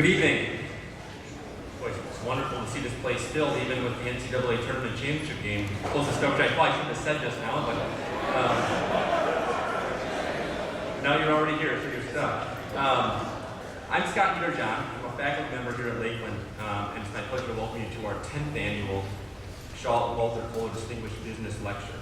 Good evening. Boy, it's wonderful to see this place filled, even with the NCAA Tournament Championship game. Closest up, which I probably shouldn't have said just now, but now you're already here, so you're stuck. I'm Scott John. I'm a faculty member here at Lakeland, and it's my pleasure to welcome you to our 10th annual Charlotte Walter Kohler Distinguished Business Lecture.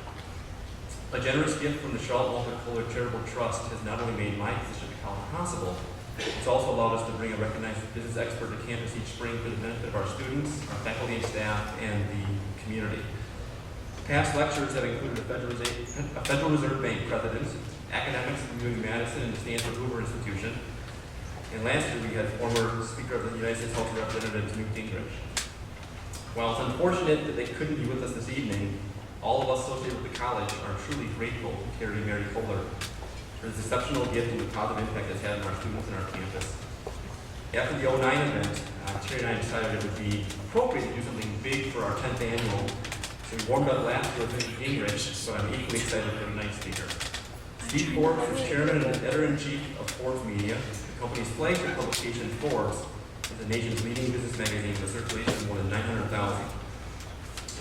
A generous gift from the Charlotte Walter Kohler Charitable Trust has not only made my position at college possible, it's also allowed us to bring a recognized business expert to campus each spring for the benefit of our students, our faculty and staff, and the community. Past lectures have included a Federal Reserve Bank president, academics from UMass and the Stanford Hoover Institution, and last year we had former Speaker of the United States House of Representatives, Newt Gingrich. While it's unfortunate that they couldn't be with us this evening, all of us associated with the college are truly grateful to Carrie Mary Kohler for this exceptional gift and the positive impact it's had on our students and our campus. After the 09 event, Terry and I decided it would be appropriate to do something big for our 10th annual, so we warmed up last year with Mr. Gingrich, so I'm equally excited for tonight's speaker. Steve Forbes is chairman and editor-in-chief of Forbes Media. The company's flagship publication, Forbes, is the nation's leading business magazine with a circulation of more than 900,000.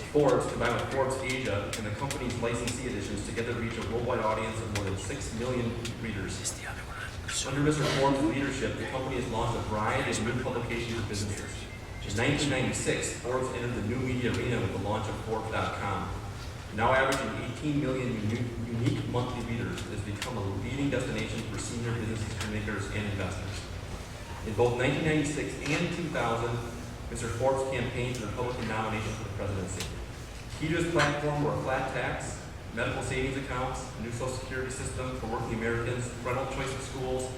Forbes, combined with Forbes Asia and the company's licensee editions, together reach a worldwide audience of more than 6 million readers. Under Mr. Forbes' leadership, the company has launched a variety of new publications for businesses. In 1996, Forbes entered the new media arena with the launch of Forbes.com. Now averaging 18 million unique monthly readers, it has become a leading destination for senior business decision-makers and investors. In both 1996 and 2000, Mr. Forbes campaigned for the Republican nomination for the presidency. Key to his platform were a flat tax, medical savings accounts, a new Social Security system for working Americans, parental choice in schools,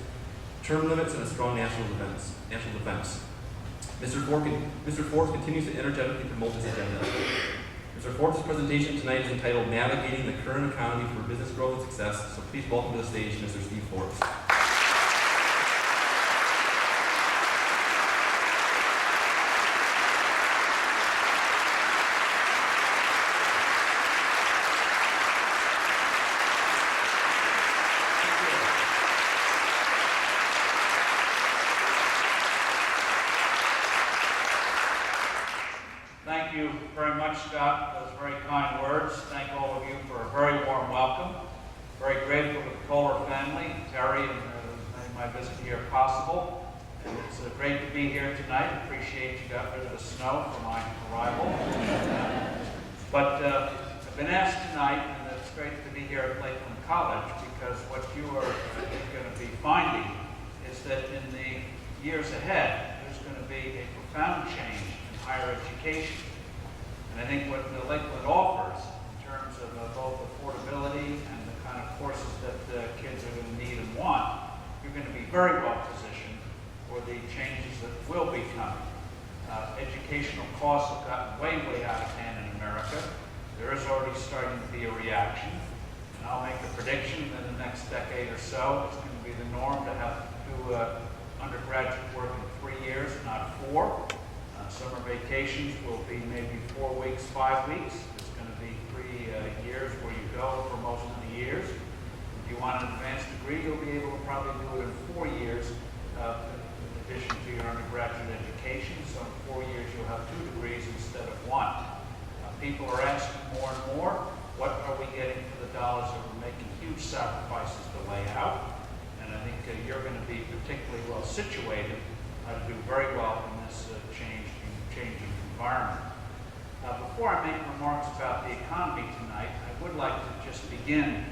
term limits, and a strong national defense. Mr. Forbes continues to energetically promote this agenda. Mr. Forbes' presentation tonight is entitled Navigating the Current Economy for Business Growth and Success, so please welcome to the stage Mr. Steve Forbes. Thank you very much, Scott. Those very kind words. Thank all of you for a very warm welcome. Very grateful to the Kohler family, Terry, and made my visit here possible. And it's great to be here tonight. Appreciate you got rid of the snow for my arrival. But I've been asked tonight, and it's great to be here at Lakeland College, because what you are going to be finding is that in the years ahead, there's going to be a profound change higher education. And I think what Lakeland offers in terms of both affordability and the kind of courses that kids are going to need and want, you're going to be very well positioned for the changes that will be coming. Educational costs have gotten way out of hand in America. There is already starting to be a reaction. And I'll make the prediction that in the next decade or so, it's going to be the norm to have to do undergraduate work in 3 years, not 4. Summer vacations will be maybe 4 weeks, 5 weeks. It's going to be 3 years where you go for most of the years. If you want an advanced degree, you'll be able to probably do it in 4 years in addition to your undergraduate education. So in 4 years, you'll have 2 degrees instead of 1. People are asking more and more, what are we getting for the dollars that we're making huge sacrifices to lay out? And I think you're going to be particularly well situated to do very well in this changing environment. Before I make remarks about the economy tonight, I would like to just begin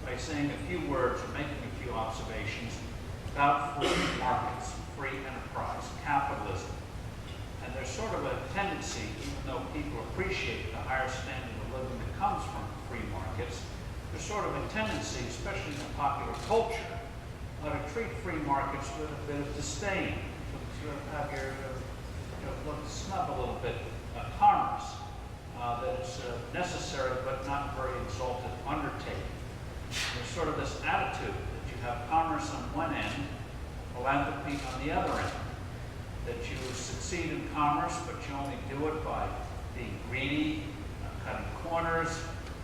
by saying a few words or making a few observations about free markets, free enterprise, capitalism. And there's sort of a tendency, even though people appreciate the higher standard of living that comes from free markets, there's sort of a tendency, especially in the popular culture, to treat free markets with a bit of disdain, to sort of have your snub a little bit commerce, that it's necessary but not very exalted undertaking. There's sort of this attitude that you have commerce on one end, philanthropy on the other end, that you succeed in commerce but you only do it by being greedy, cutting corners,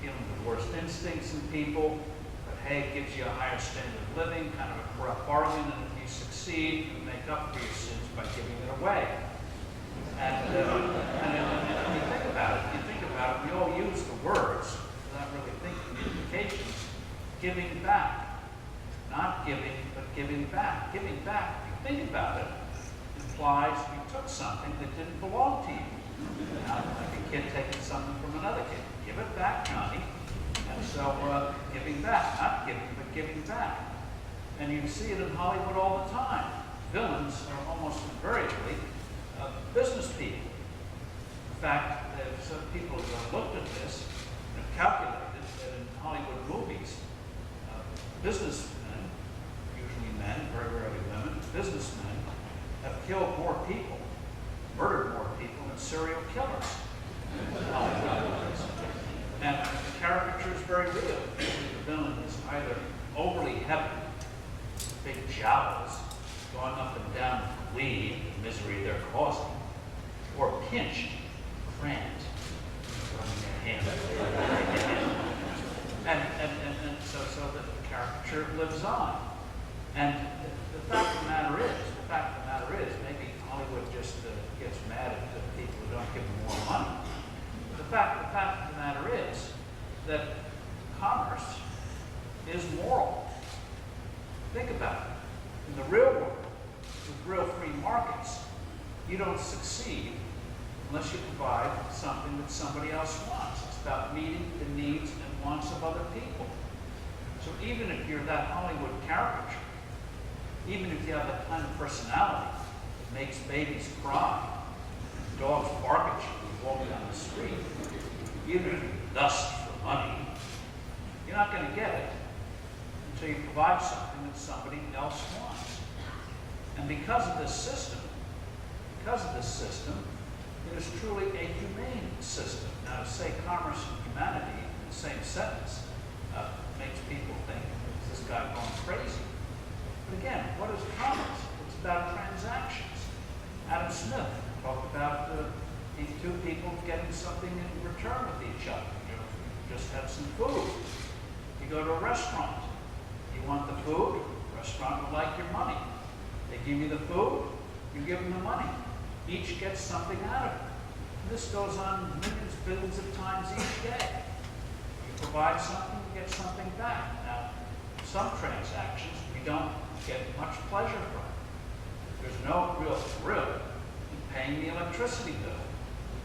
feeling the worst instincts in people, but hey, it gives you a higher standard of living, kind of a corrupt bargain, and if you succeed, you make up for your sins by giving it away. And you think about it, we all use the words without really thinking the implications. Giving back. Not giving, but giving back. Giving back, if you think about it, implies you took something that didn't belong to you. Now, like a kid taking something from another kid. Give it back, Johnny. And so, giving back. Not giving, but giving back. And you see it in Hollywood all the time. Villains are almost invariably business people. In fact, some people have looked at this and have calculated that in Hollywood movies, businessmen, usually men, very rarely women, businessmen have killed more people, murdered more people than serial killers in Hollywood movies. And the caricature is very real. The villain is either overly heavy, big jowls, going up and down to flee the misery they're causing, or pinched, cramped, running their hand. And so the caricature lives on. And the fact of the matter is, maybe Hollywood just gets mad at the people who don't give them more money. The fact of the matter is that commerce is moral. Think about it. In the real world, with real free markets, you don't succeed unless you provide something that somebody else wants. It's about meeting the needs and wants of other people. So even if you're that Hollywood caricature, even if you have that kind of personality that makes babies cry, dogs bark at you when you walk down the street, even if you lust for money, you're not going to get it until you provide something that somebody else wants. And because of this system, it is truly a humane system. Now, to say commerce and humanity in the same sentence makes people think, is this guy going crazy? But again, what is commerce? It's about transactions. Adam Smith talked about these two people getting something in return with each other. You just have some food. You go to a restaurant. You want the food, the restaurant would like your money. They give you the food, you give them the money. Each gets something out of it. And this goes on millions, billions of times each day. You provide something, you get something back. Now, some transactions, we don't get much pleasure from. There's no real thrill in paying the electricity bill.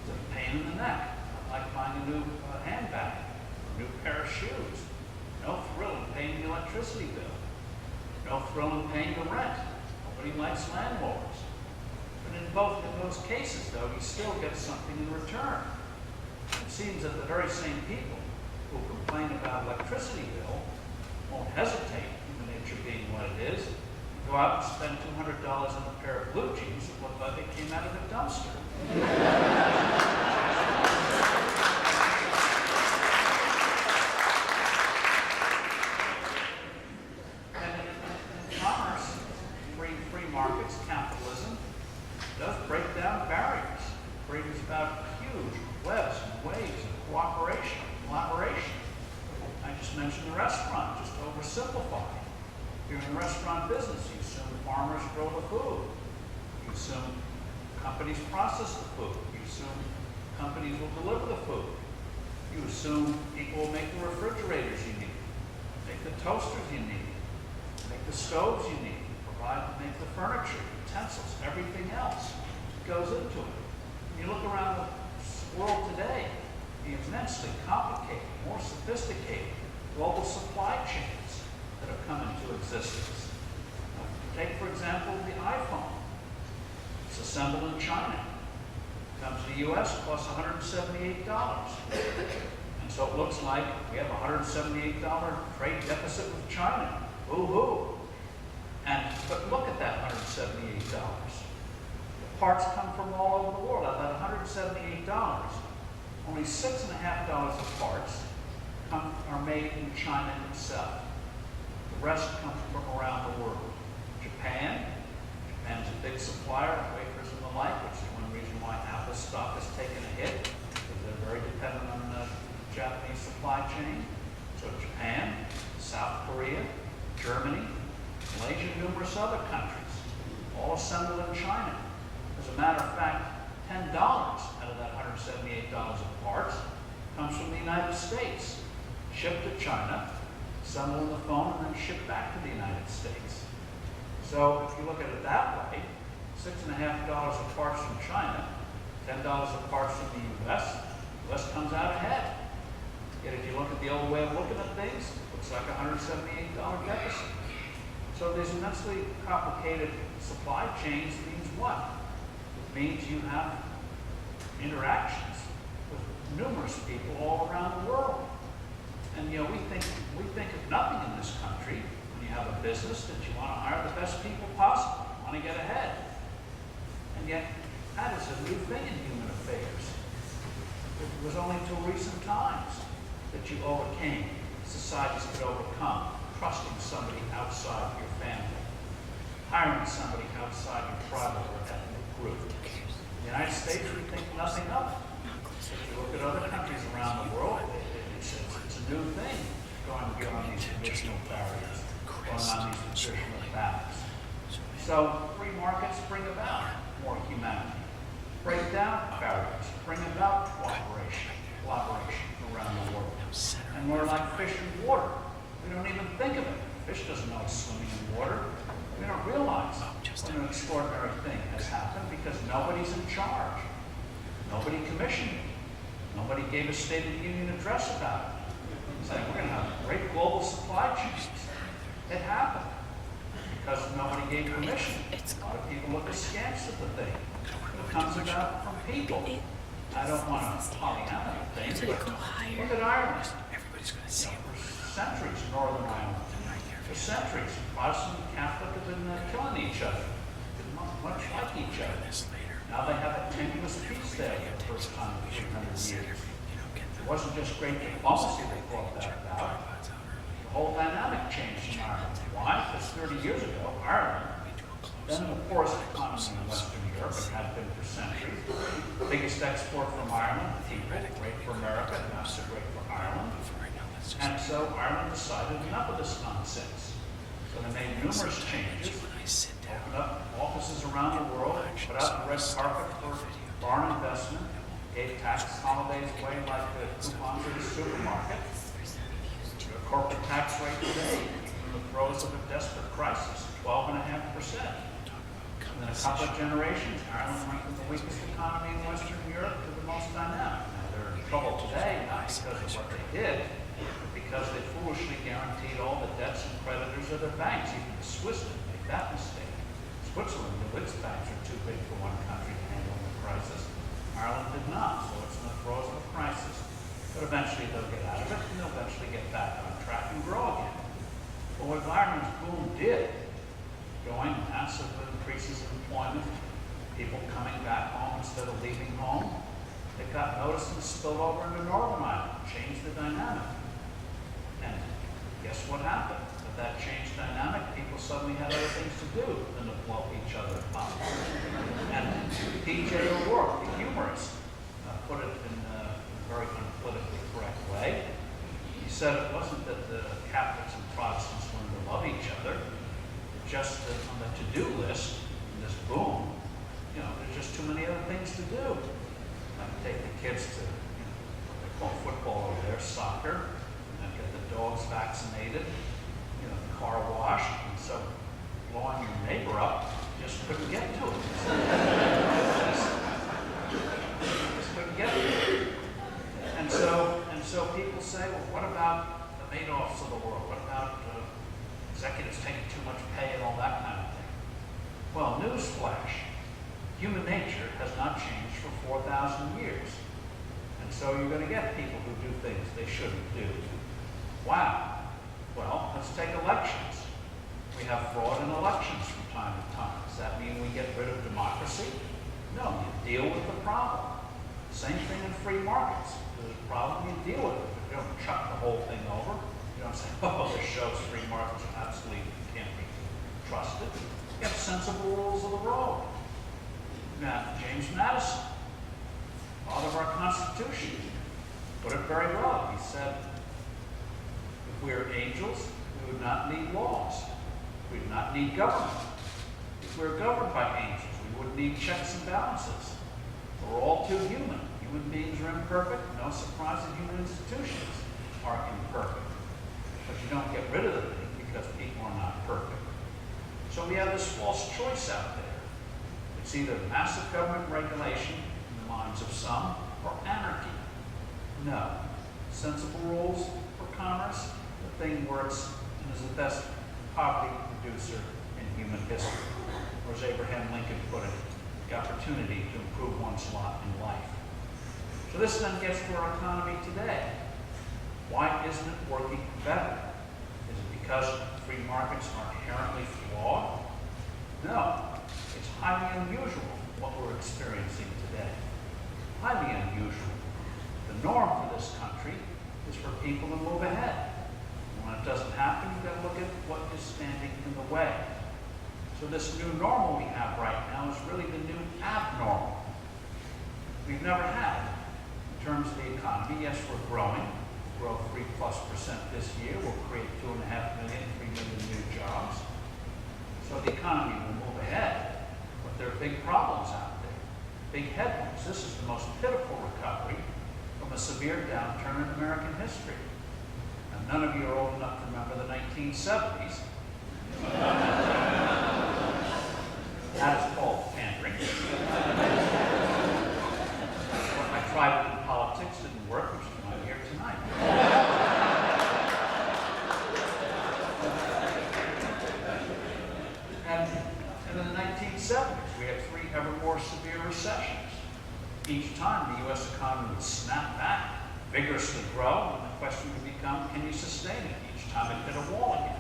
It's a pain in the neck. Like buying a new handbag, or a new pair of shoes. No thrill in paying the electricity bill. No thrill in paying the rent. Nobody likes landlords. But in both of those cases, though, you still get something in return. It seems that the very same people who complain about electricity bill won't hesitate, human nature being what it is, go out and spend $200 on a pair of blue jeans that look like they came out of a dumpster. Markets, capitalism, does break down barriers. It brings about huge webs and waves of cooperation, collaboration. I just mentioned the restaurant, just to oversimplify. If you're in the restaurant business, you assume farmers grow the food. You assume companies process the food. You assume companies will deliver the food. You assume people will make the refrigerators you need, make the toasters you need, make the stoves you need. To make the furniture, utensils, everything else goes into it. When you look around the world today, the immensely complicated, more sophisticated global supply chains that have come into existence. Take, for example, the iPhone. It's assembled in China. It comes to the U.S., costs $178. And so it looks like we have a $178 trade deficit with China. Woo-hoo. But look at that $178. The parts come from all over the world. Of that $178, only $6.50 of parts are made in China itself. The rest comes from around the world. Japan's a big supplier of wafers and the like, which is one reason why Apple stock has taken a hit, because they're very dependent on the Japanese supply chain. So Japan, South Korea, Germany, Malaysia, and numerous other countries, all assembled in China. As a matter of fact, $10 out of that $178 of parts comes from the United States, shipped to China, assembled on the phone, and then shipped back to the United States. So if you look at it that way, $6.50 of parts from China, $10 of parts from the US comes out ahead. Yet if you look at the old way of looking at things, it looks like a $178 deficit. So these immensely complicated supply chains means what? It means you have interactions with numerous people all around the world. And we think of nothing in this country when you have a business that you want to hire the best people possible, you want to get ahead. And yet, that is a new thing in human affairs. It was only until recent times that you overcame, societies could overcome, trusting somebody outside your family, hiring somebody outside your tribal or ethnic group. In the United States, we think nothing of it. If you look at other countries around the world, it's a new thing going beyond these traditional barriers, going on these traditional paths. So free markets bring about more humanity, break down barriers, bring about cooperation, collaboration around the world. And we're like fish in water. We don't even think of it. Fish doesn't know it's swimming in water. We don't realize when an extraordinary thing has happened because nobody's in charge. Nobody commissioned it. Nobody gave a State of the Union address about it. Saying we're going to have great global supply chains. It happened because nobody gave permission. A lot of people look askance at the thing. It comes about from people. I don't want to Pollyanna things, but look at Ireland. For centuries, Northern Ireland. For centuries, Protestant and Catholic have been killing each other, much like each other. Now they have a tenuous peace there for the first time in 300 years. It wasn't just great diplomacy that brought that about. The whole dynamic changed in Ireland. Why? Because 30 years ago, Ireland, then the poorest economy in Western Europe, and had been for centuries, the biggest export from Ireland, people, great for America, not so great for Ireland. And so Ireland decided enough of this nonsense. So they made numerous changes, opened up offices around the world, put out the red carpet for foreign investment, gave tax holidays away like the coupons at the supermarket. The corporate tax rate today, in the throes of a desperate crisis, 12.5%. And in a couple of generations, Ireland went from the weakest economy in Western Europe to the most dynamic. Now they're in trouble today, not because of what they did, but because they foolishly guaranteed all the debts and creditors of their banks. Even the Swiss didn't make that mistake. Switzerland knew its banks are too big for one country to handle the crisis. Ireland did not, so it's in the throes of a crisis. But eventually they'll get out of it, and they'll eventually get back on track and grow again. But what Ireland's boom did, going massive increases in employment, people coming back home instead of leaving home, it got noticed and spilled over into Northern Ireland, changed the dynamic. And guess what happened? With that changed dynamic, people suddenly had other things to do than to blow each other up. And DJ O'Rourke, the humorist, put it in a very unpolitically correct way. He said it wasn't that the Catholics and Protestants learned to love each other, just that on the to-do list, in this boom, there's just too many other things to do. Like take the kids to, what they call football over there, soccer, and get the dogs vaccinated, the car washed, and so blowing your neighbor up, just couldn't get to it. Just couldn't get to it. And so people say, well, what about the Madoffs of the world? What about executives taking too much pay and all that kind of thing? Well, newsflash, human nature has not changed for 4,000 years. And so you're going to get people who do things they shouldn't do. Wow. Well, let's take elections. We have fraud in elections from time to time. Does that mean we get rid of democracy? No, you deal with the problem. Same thing in free markets. There's a problem, you deal with it. You don't chuck the whole thing over. You don't say, oh, this shows free markets are absolutely can't be trusted. You have sensible rules of the road. Now, James Madison, father of our Constitution, put it very well. He said, if we are angels, We would not need laws. We would not need government. If we were governed by angels, we wouldn't need checks and balances. We're all too human. Human beings are imperfect. No surprise that human institutions are imperfect. But you don't get rid of the thing because people are not perfect. So we have this false choice out there. It's either massive government regulation in the minds of some or anarchy. No. Sensible rules for commerce, the thing works and is the best poverty reducer in human history. Or as Abraham Lincoln put it, the opportunity to improve one's lot in life. So this then gets to our economy today. Why isn't it working better? Is it because free markets are inherently flawed? No. It's highly unusual what we're experiencing today. Highly unusual. The norm for this country is for people to move ahead. And when it doesn't happen, you've got to look at what is standing in the way. So this new normal we have right now is really the new abnormal. We've never had in terms of the economy. Yes, we're growing. We'll grow 3+% this year. We'll create 2.5 million, 3 million new jobs. So the economy will move ahead. But there are big problems out there. Big headwinds. This is the most pitiful recovery from a severe downturn in American history. Now, none of you are old enough to remember the 1970s. That is called pandering. What I tried in politics didn't work, which is why I'm here tonight. And in the 1970s, we had 3 ever more severe recessions. Each time the U.S. economy would snap back, vigorously grow, and the question would become, can you sustain it? Each time it hit a wall again.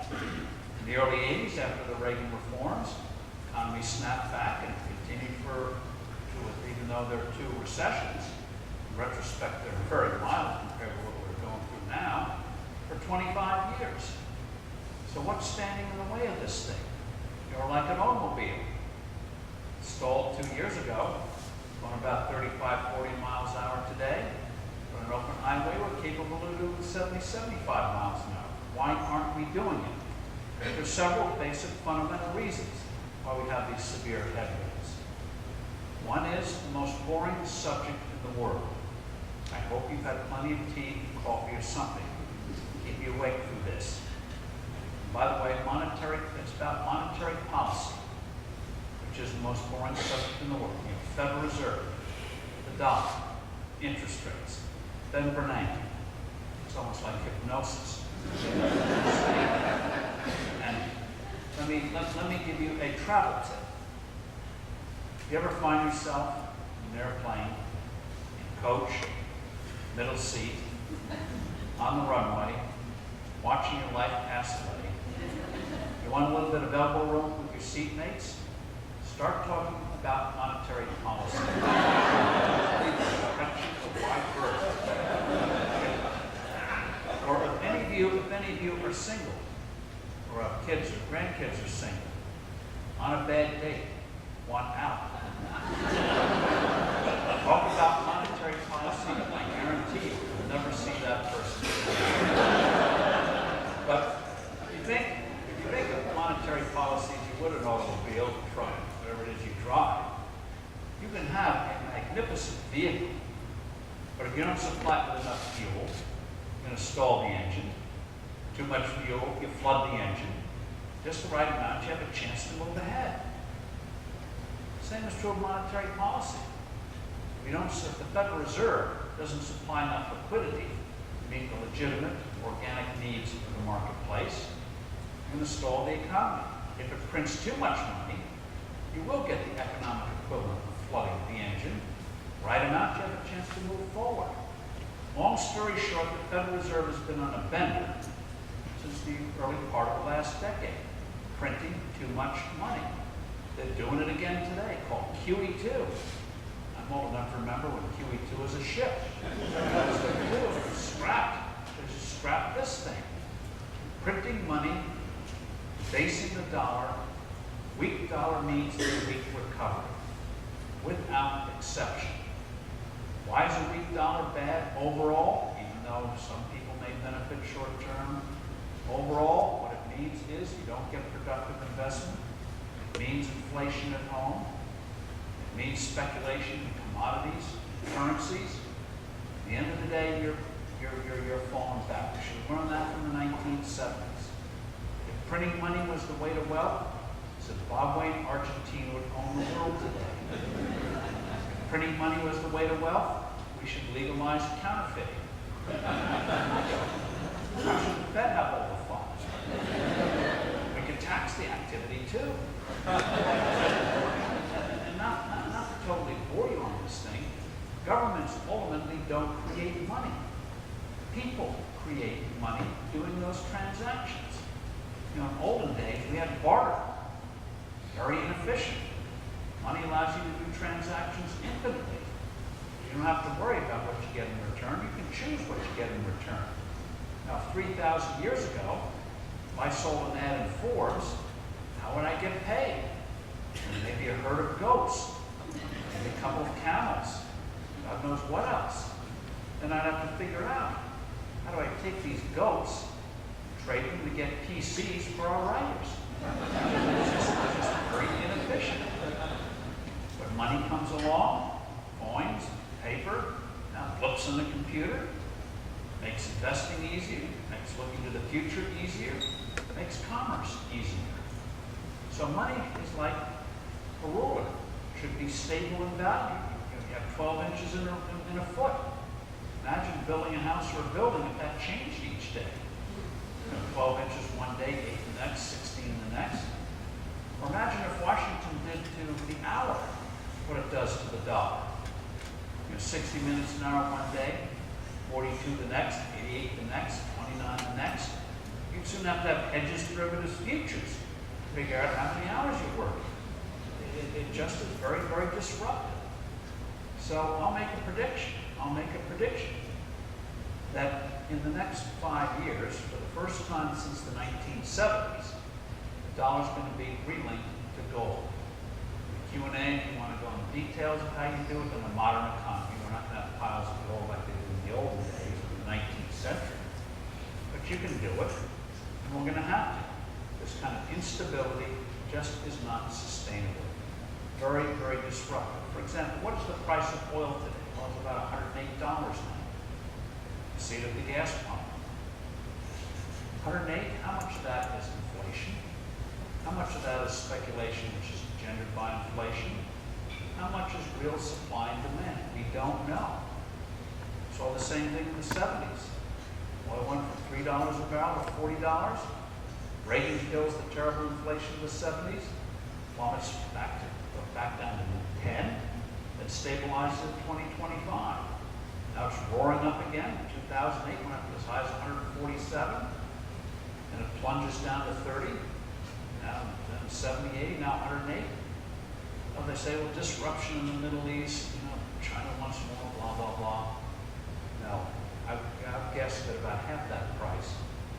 In the early 80s, after the Reagan reforms, the economy snapped back and continued even though there are 2 recessions. In retrospect, they're very mild compared to what we're going through now, for 25 years. So what's standing in the way of this thing? You're like an automobile. Stalled 2 years ago, going about 35, 40 miles an hour today. On an open highway, we're capable of doing 70, 75 miles an hour. Why aren't we doing it? There's several basic fundamental reasons why we have these severe headwinds. One is the most boring subject in the world. I hope you've had plenty of tea, coffee, or something to keep you awake through this. And by the way, it's about monetary policy, which is the most boring subject in the world. You have Federal Reserve, the dollar, interest rates, Ben Bernanke. It's almost like hypnosis. And let me give you a travel tip. If you ever find yourself in an airplane, in coach, middle seat, on the runway, watching your life pass away, you want a little bit of elbow room with your seatmates? Start talking about monetary policy. Or if any of you are single, or have kids or grandkids are single, on a bad date, want out. Talk about monetary policy, and I guarantee you'll never see that person. But if you think of monetary policy as you would an automobile, truck, whatever it is you drive, you can have a magnificent vehicle, but if you don't supply it with enough fuel, you're going to stall the engine. Too much fuel, you flood the engine. Just the right amount, you have a chance to move ahead. Same is true of monetary policy. If the Federal Reserve doesn't supply enough liquidity to meet the legitimate organic needs of the marketplace, you're going to stall the economy. If it prints too much money, you will get the economic equivalent of flooding the engine. Right amount, you have a chance to move forward. Long story short, the Federal Reserve has been on a bender since the early part of the last decade, printing too much money. They're doing it again today, called QE2. I'm old enough to remember when QE2 was a ship. That's what they do. It was scrapped. They just scrapped this thing. Printing money, basing the dollar. Weak dollar means a weak recovery, without exception. Why is a weak dollar bad overall? Even though some people may benefit short term, overall, what it means is you don't get productive investment. It means inflation at home. It means speculation in commodities, currencies. At the end of the day, you're falling back. You should learn that from the 1970s. If printing money was the way to wealth, Zimbabwe and Argentina would own the world today. If printing money was the way to wealth, we should legalize counterfeiting. How should the Fed have all the funds? We could tax the activity too. And not to totally bore you on this thing, governments ultimately don't create money. People create money doing those transactions. In olden days, we had barter. Very inefficient. Money allows you to do transactions infinitely. You don't have to worry about what you get in return. You can choose what you get in return. Now, 3,000 years ago, if I sold an ad in Forbes, how would I get paid? Maybe a herd of goats, maybe a couple of camels, God knows what else. Then I'd have to figure out, how do I take these goats, trade them to get PCs for our writers? It's just very inefficient. But money comes along, coins, paper, now books on the computer, makes investing easier, makes looking to the future easier, makes commerce easier. So money is like a ruler, should be stable in value. You have 12 inches in a foot. Imagine building a house or a building if that changed each day. 12 inches one day, 8 the next, 16 the next. Or imagine if Washington did to the hour what it does to the dollar. 60 minutes an hour one day, 42 the next, 88 the next, 29 the next. You'd soon have to have hedges, derivatives, futures to figure out how many hours you're working. It just is very, very disruptive. So I'll make a prediction. That in the next 5 years, for the first time since the 1970s, the dollar's going to be relinked to gold. In the Q&A, if you want to go into details of how you do it in the modern economy, we're not going to have piles of gold like they did in the olden days of the 19th century. But you can do it, and we're going to have to. This kind of instability just is not sustainable. Very, very disruptive. For example, what is the price of oil today? Well, it's about $108 now. You see it at the gas pump. 108, how much of that is inflation? How much of that is speculation, which is engendered by inflation? How much is real supply and demand? We don't know. Saw the same thing in the 70s. Oil went from $3 a barrel to $40. Reagan kills the terrible inflation of the 70s. Plummets back down to 10, then stabilizes at 2025. Now it's roaring up again. In 2008, went up as high as 147, and it plunges down to 30. Now 70, 80, now 108. Well, they say, well, disruption in the Middle East, China wants more, blah, blah, blah. No, I would guess that about half that price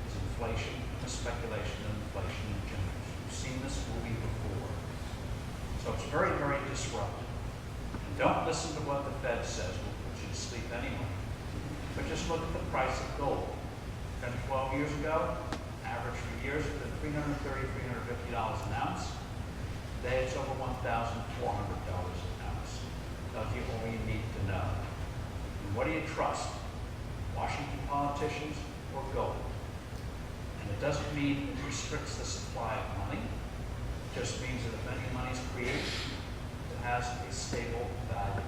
is inflation, speculation, and inflation in general. We've seen this movie before. So it's very, very disruptive. And don't listen to what the Fed says. We'll put you to sleep anyway. But just look at the price of gold. 10, 12 years ago, average for years, it's been $330, $350 an ounce. Today it's over $1,400 an ounce. Tells you all you need to know. And what do you trust? Washington politicians or gold? And it doesn't mean it restricts the supply of money. It just means that if any money is created, it has a stable value.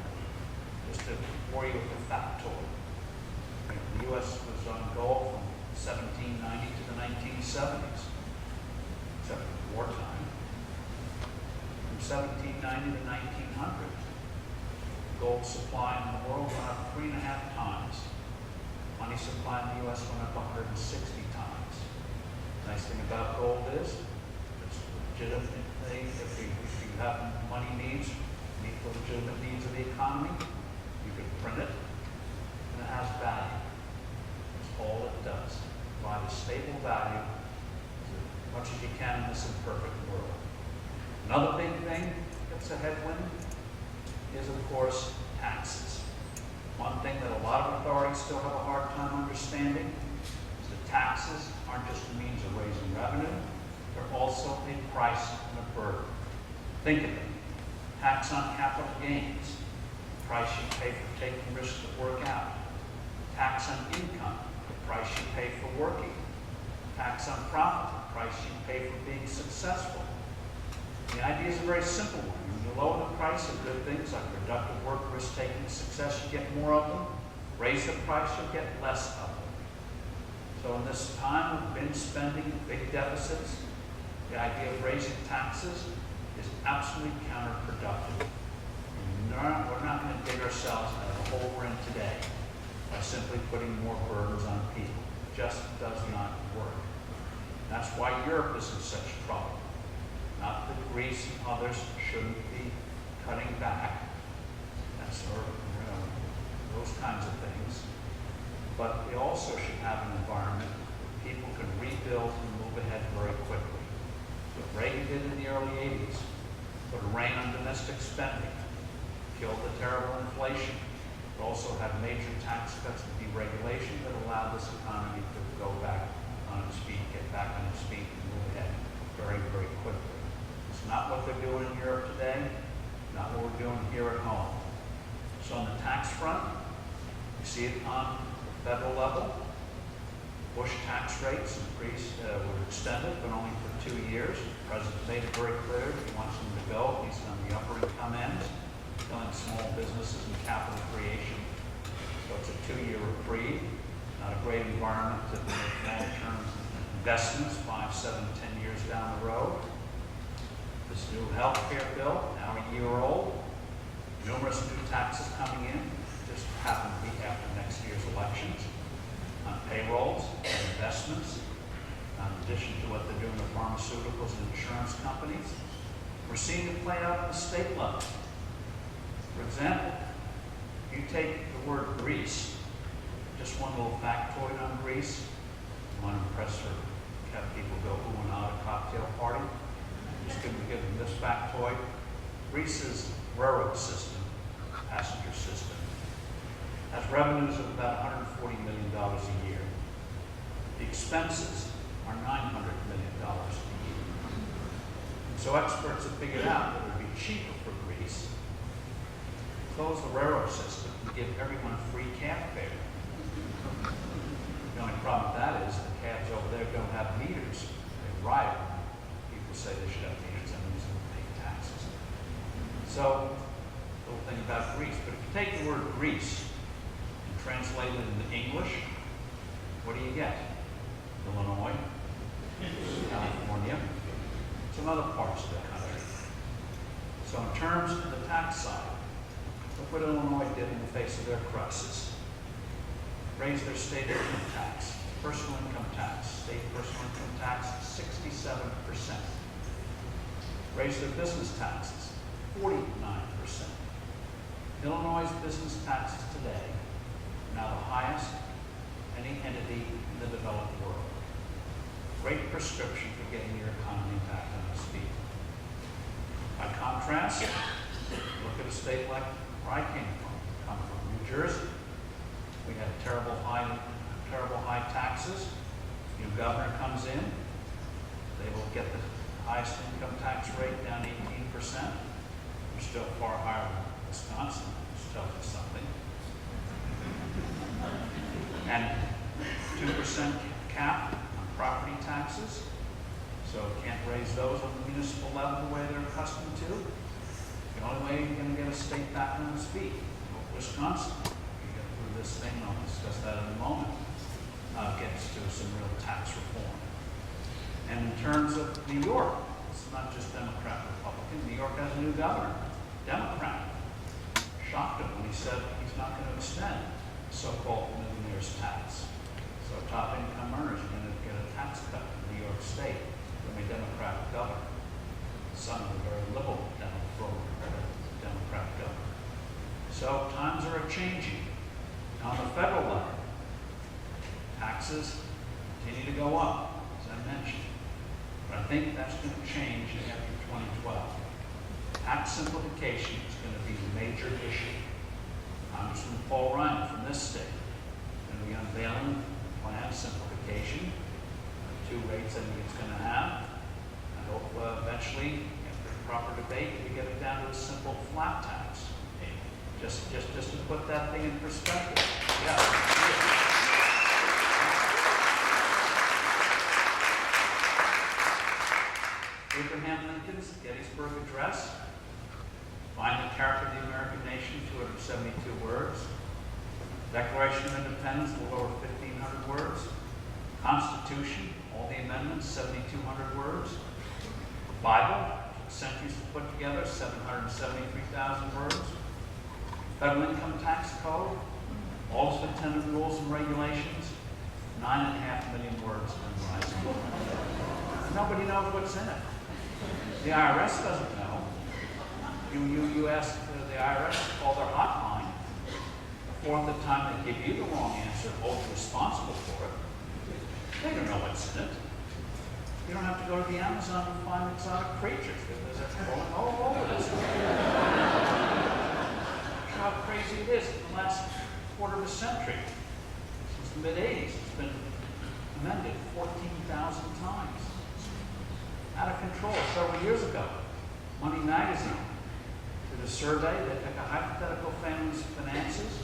Just to bore you with the factoid. The U.S. was on gold from 1790 to the 1970s, except for wartime. From 1790 to 1900, gold supply in the world went up 3.5 times. Money supply in the U.S. went up 160 times. Nice thing about gold is it's legitimate. If you have money needs, meet the legitimate needs of the economy, you can print it, and it has value. That's all it does. Provide a stable value as much as you can in this imperfect world. Another big thing that's a headwind is, of course, taxes. One thing that a lot of authorities still have a hard time understanding is that taxes are aren't just a means of raising revenue, they're also a price and a burden. Think of it. Tax on capital gains, the price you pay for taking risks to work out. Tax on income, the price you pay for working. Tax on profit, the price you pay for being successful. The idea is a very simple one. When you lower the price of good things like productive work, risk-taking, success, you get more of them. Raise the price, you'll get less of them. So in this time of binge spending and big deficits, the idea of raising taxes is absolutely counterproductive. We're not going to dig ourselves out of the hole we're in today by simply putting more burdens on people. It just does not work. That's why Europe is in such trouble. Not that Greece and others shouldn't be cutting back. That's sort of, those kinds of things. But we also should have an environment where people can rebuild and move ahead very quickly. What Reagan did in the early 80s, put a rein on domestic spending, killed the terrible inflation, but also had major tax cuts and deregulation that allowed this economy to go back on its feet, get back on its feet, and move ahead very, very quickly. It's not what they're doing in Europe today, not what we're doing here at home. So on the tax front, you see it on the federal level. Bush tax rates increased, were extended, but only for 2 years. The president made it very clear he wants them to go. He's on the upper income end, killing small businesses and capital creation. So it's a 2-year reprieve. Not a great environment to make long-term investments 5, 7, 10 years down the road. This new health care bill, now a year old. Numerous new taxes coming in, just happen to be after next year's elections, on payrolls and investments, in addition to what they're doing with pharmaceuticals and insurance companies. We're seeing it play out at the state level. For example, you take the word Greece, just one little factoid on Greece, one impressor kept people go ooh and ah at a cocktail party. I'm just going to give them this factoid. Greece's railroad system, passenger system, has revenues of about $140 million a year. The expenses are $900 million a year. So experts have figured out that it would be cheaper for Greece to close the railroad system and give everyone free cab fare. The only problem with that is the cabs over there don't have meters. They ride. People say they should have meters, and these are paying taxes. So, little thing about Greece. But if you take the word Greece and translate it into English, what do you get? Illinois, California, some other parts of the country. So in terms of the tax side, look what Illinois did in the face of their crisis. Raised their state income tax, personal income tax, state personal income tax, 67%. Raised their business taxes, 49%. Illinois' business taxes today are now the highest of any entity in the developed world. Great prescription for getting your economy back on its feet. By contrast, look at a state like where I come from, New Jersey. We had terrible high taxes. New governor comes in. They will get the highest income tax rate down 18%. We're still far higher than Wisconsin, which tells us something. And 2% cap on property taxes. So can't raise those on the municipal level the way they're accustomed to. The only way you're going to get a state back on its feet, Wisconsin. This thing, I'll discuss that in a moment, gets to some real tax reform. And in terms of New York, it's not just Democrat, Republican. New York has a new governor, Democrat. Shocked him when he said he's not going to extend so-called millionaire's tax. So top income earners are going to get a tax cut in New York State from a Democratic governor. Son of a very liberal Democrat governor. So times are changing. On the federal level, taxes continue to go up, as I mentioned. But I think that's going to change after 2012. Tax simplification is going to be the major issue. Congressman Paul Ryan from this state is going to be unveiling plan simplification. rates I think it's going to have. I hope eventually, after proper debate, we get it down to a simple flat tax. Just to put that thing in perspective. Yeah. Abraham Lincoln's Gettysburg Address. Find the character of the American nation, 272 words. Declaration of Independence, a little over 1,500 words. Constitution, all the amendments, 7,200 words. Bible, centuries to put together, 773,000 words. Federal Income Tax Code, all its attendant rules and regulations, 9.5 million words and rising. Nobody knows what's in it. The IRS doesn't know. You ask the IRS to call their hotline. A fourth of the time they give you the wrong answer, hold you responsible for it. They don't know what's in it. You don't have to go to the Amazon and find exotic creatures because they're rolling all over this. How crazy it is in the last quarter of a century. Since the mid-'80s, it's been amended 14,000 times. Out of control. Several years ago, Money Magazine did a survey. They took a hypothetical family's finances,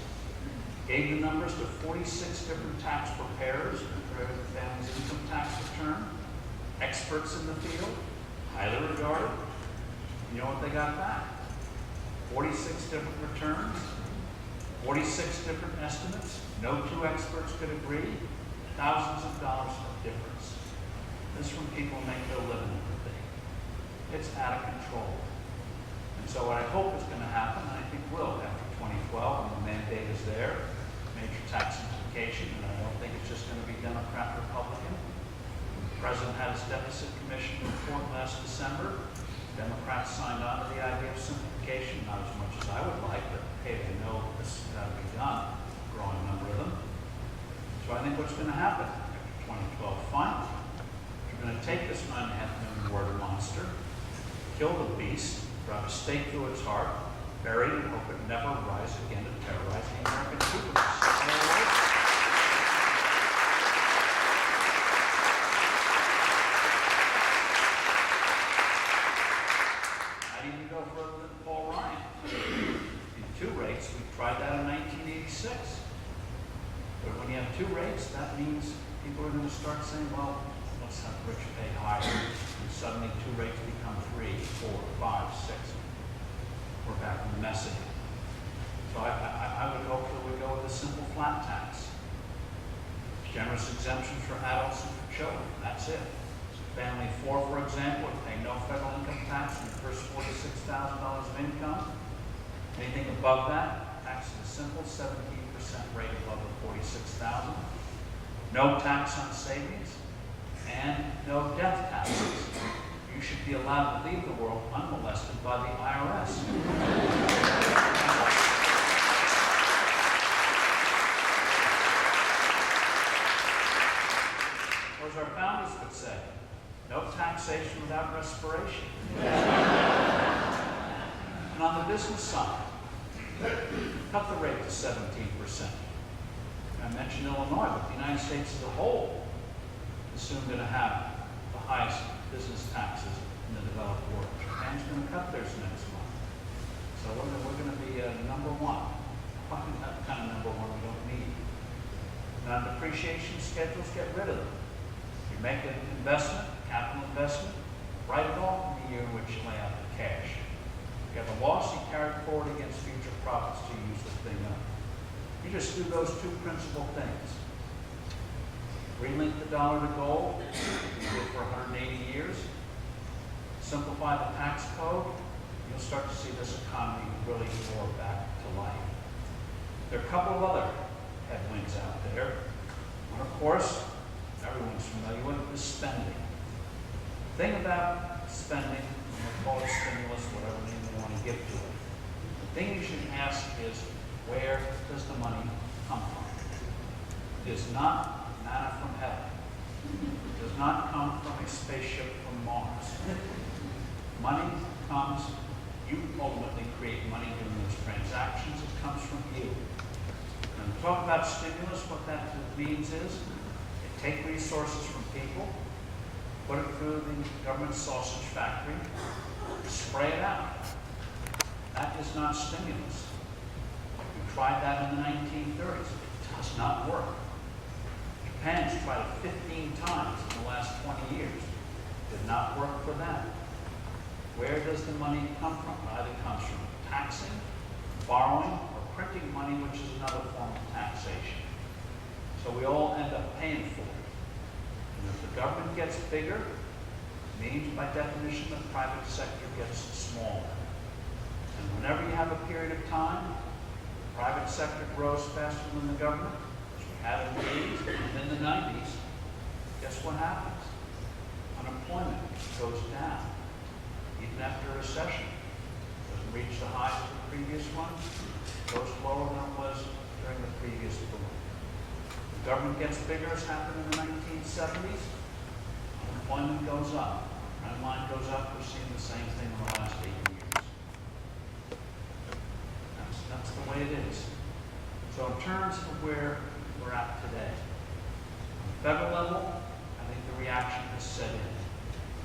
gave the numbers to 46 different tax preparers for the family's income tax return, experts in the field, highly regarded. You know what they got back? 46 different returns, 46 different estimates. No two experts could agree. Thousands of dollars of difference. This is from people who make their living in the thing. It's out of control. And so what I hope is going to happen, and I think will after 2012, when the mandate is there, major tax simplification, and I don't think it's just going to be Democrat, Republican. The President had his deficit commission report last December. Democrats signed on to the idea of simplification, not as much as I would like, but hey, they know this has got to be done, a growing number of them. So I think what's going to happen after 2012, finally, you're going to take this 9.5 million word monster, kill the beast, drive a stake through its heart, bury it, and hope it never rise again to terrorize the American people. Further than Paul Ryan. In two rates, we tried that in 1986. But when you have two rates, that means people are going to start saying, well, let's have rich pay higher. And suddenly two rates become 3, 4, 5, 6. We're back in the mess again. So I would hope that we go with a simple flat tax. Generous exemptions for adults and for children. That's it. Family of 4, for example, would pay no federal income tax on the first $46,000 of income. Anything above that, tax at a simple 17% rate above the $46,000. No tax on savings, and no death taxes. You should be allowed to leave the world unmolested by the IRS. Or as our founders would say, no taxation without respiration. And on the business side, cut the rate to 17%. I mentioned Illinois, but the United States as a whole is soon going to have the highest business taxes in the developed world. Japan's going to cut theirs next month. So we're going to be number one. Probably not the kind of number one we don't need. And on depreciation schedules, get rid of them. You make an investment, capital investment, write it off in the year in which you lay out the cash. You have a loss, you carry it forward against future profits to use the thing up. You just do those two principal things. Relink the dollar to gold, you do it for 180 years. Simplify the tax code, you'll start to see this economy really roar back to life. There are a couple of other headwinds out there. One, of course, everyone's familiar with, is spending. The thing about spending, we'll call it stimulus, whatever name you want to give to it. The thing you should ask is, where does the money come from? It is not manna from heaven. It does not come from a spaceship from Mars. Money comes, you ultimately create money doing those transactions. It comes from you. When we talk about stimulus, what that means is, take resources from people, put it through the government sausage factory, spray it out. That is not stimulus. We tried that in the 1930s. It does not work. Japan's tried it 15 times in the last 20 years. Did not work for them. Where does the money come from? It either comes from taxing, borrowing, or printing money, which is another form of taxation. So we all end up paying for it. And if the government gets bigger, it means by definition the private sector gets smaller. And whenever you have a period of time, the private sector grows faster than the government, which we had in the 80s and in the 90s, guess what happens? Unemployment goes down. Even after a recession, it doesn't reach the highs of the previous one, it goes lower than it was during the previous boom. The government gets bigger, as happened in the 1970s, unemployment goes up. Trend line goes up, we're seeing the same thing in the last 8 years. That's the way it is. So in terms of where we're at today, on the federal level, I think the reaction has set in.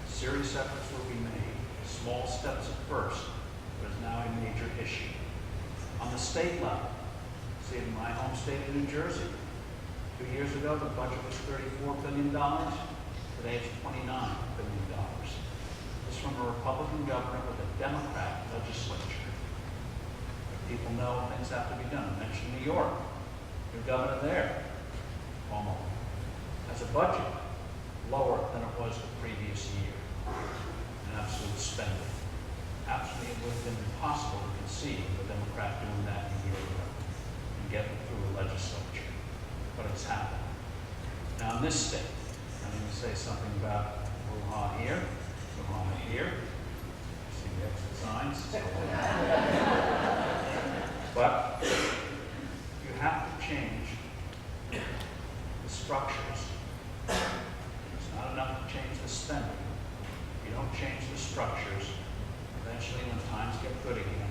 Serious efforts will be made. Small steps at first, but is now a major issue. On the state level, see in my home state of New Jersey, 2 years ago the budget was $34 billion. Today it's $29 billion. This is from a Republican governor with a Democrat legislature. People know things have to be done. I mentioned New York. New governor there, Cuomo, has a budget lower than it was the previous year. An absolute spending. Absolutely, it would have been impossible to conceive of a Democrat doing that in a year ago and getting through the legislature. But it's happened. Now in this state, I'm going to say something about brouhaha here, brouhaha here. See the exit signs. But you have to change the structures. It's not enough to change the spending. If you don't change the structures, eventually when times get good again,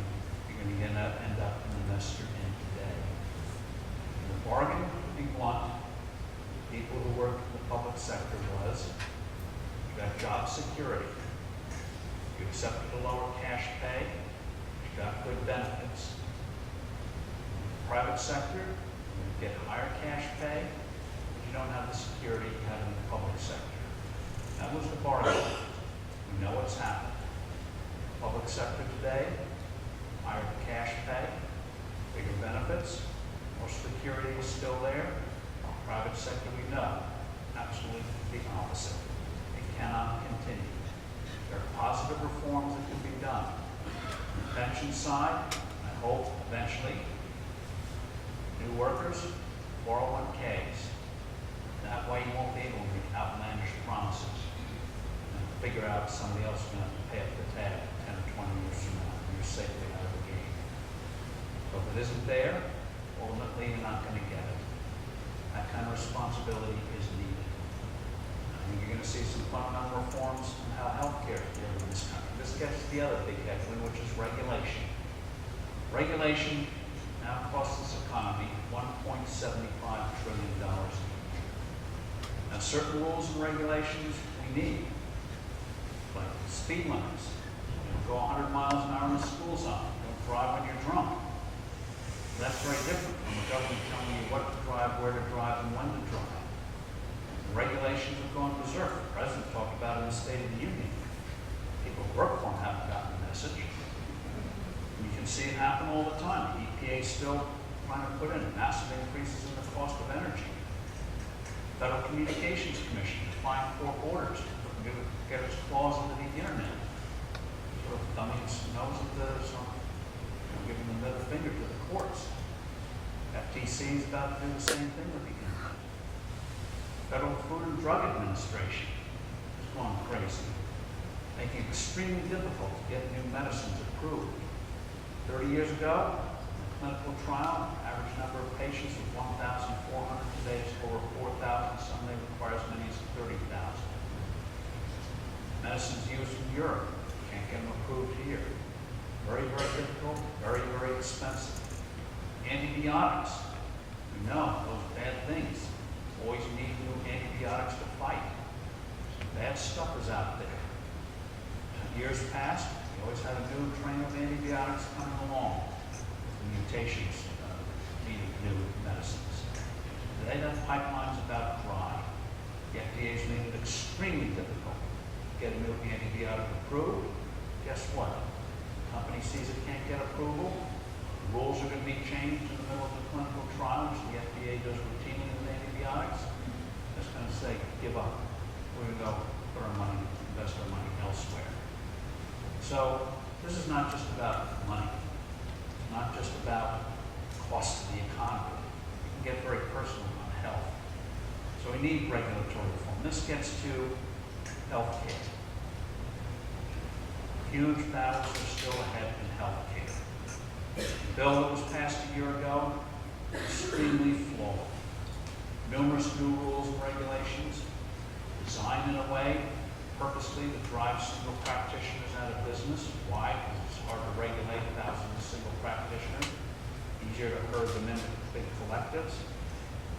you're going to end up in the mess you're in today. And the bargain, to be blunt, people who work in the public sector was, you got job security. You accepted a lower cash pay, you got good benefits. Private sector, you get higher cash pay, but you don't have the security you have in the public sector. That was the bargain. We know what's happened. Public sector today, higher cash pay, bigger benefits, more security is still there. Private sector, we know, absolutely the opposite. It cannot continue. There are positive reforms that can be done. On the pension side, I hope eventually new workers, 401ks. That way you won't be able to make outlandish promises and figure out somebody else is going to have to pay up the tab 10 or 20 years from now. And you're safely out of the game. But if it isn't there, ultimately you're not going to get it. That kind of responsibility is needed. I think you're going to see some fundamental reforms in how healthcare is delivered in this country. This gets to the other big headwind, which is regulation. Regulation now costs this economy $1.75 trillion a year. Now, certain rules and regulations we need, like speed limits. You don't go 100 miles an hour in the school zone. Don't drive when you're drunk. That's very different from the government telling you what to drive, where to drive, and when to drive. The regulations have gone berserk. The President talked about it in the State of the Union. People who work for him haven't gotten the message. You can see it happen all the time. The EPA is still trying to put in massive increases in the cost of energy. Federal Communications Commission is flying court orders to get its claws into the internet. Sort of thumbing its nose at the, giving the middle finger to the courts. FTC is about to do the same thing with the internet. Federal Food and Drug Administration has gone crazy, making it extremely difficult to get new medicines approved. 30 years ago, in a clinical trial, average number of patients was 1,400. Today it's over 4,000. Some may require as many as 30,000. Medicines used in Europe, can't get them approved here. Very, very difficult, very, very expensive. Antibiotics, we know those are bad things. Always need new antibiotics to fight. Bad bad stuff is out there. Years past, we always had a new train of antibiotics coming along. The mutations needed new medicines. Today, that pipeline's about dry. The FDA's made it extremely difficult to get a new antibiotic approved. Guess what? The company sees it can't get approval. The rules are going to be changed in the middle of the clinical trial, which the FDA does routinely with antibiotics. It's going to say, give up. We're going to go put our money, invest our money elsewhere. So this is not just about money. It's not just about cost to the economy. It can get very personal on health. So we need regulatory reform. This gets to healthcare. Huge battles are still ahead in healthcare. The bill that was passed a year ago, extremely flawed. Numerous new rules and regulations designed in a way purposely to drive single practitioners out of business. Why? Because it's hard to regulate thousands of single practitioners. Easier to herd them into big collectives.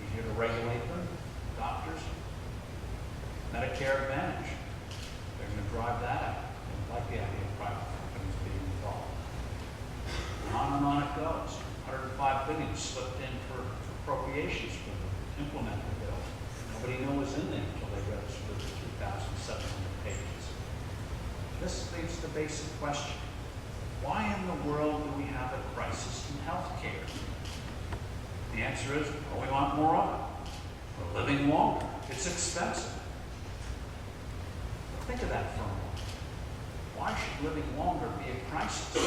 Easier to regulate them. Doctors. Medicare Advantage. They're going to drive that out. They don't like the idea of private companies being involved. On it goes. $105 billion slipped in for appropriations for the implement the bill. Nobody knew it was in there until they read it through the 2,700 pages. This leads to the basic question. Why in the world do we have a crisis in healthcare? The answer is, well, we want more of it. We're living longer. It's expensive. But think of that for a moment. Why should living longer be a crisis? I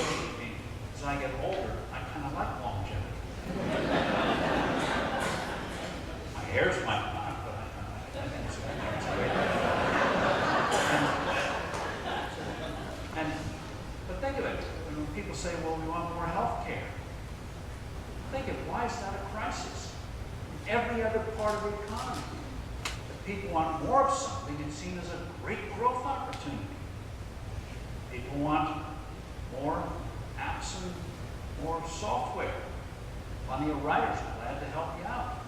mean, as I get older, I kind of like longevity. My hair's might not, but I think it's great. But think of it. When people say, well, we want more health care. Think of it. Why is that a crisis? In every other part of the economy, if people want more of something, it's seen as a great growth opportunity. People want more apps and more software. Plenty of writers are glad to help you out.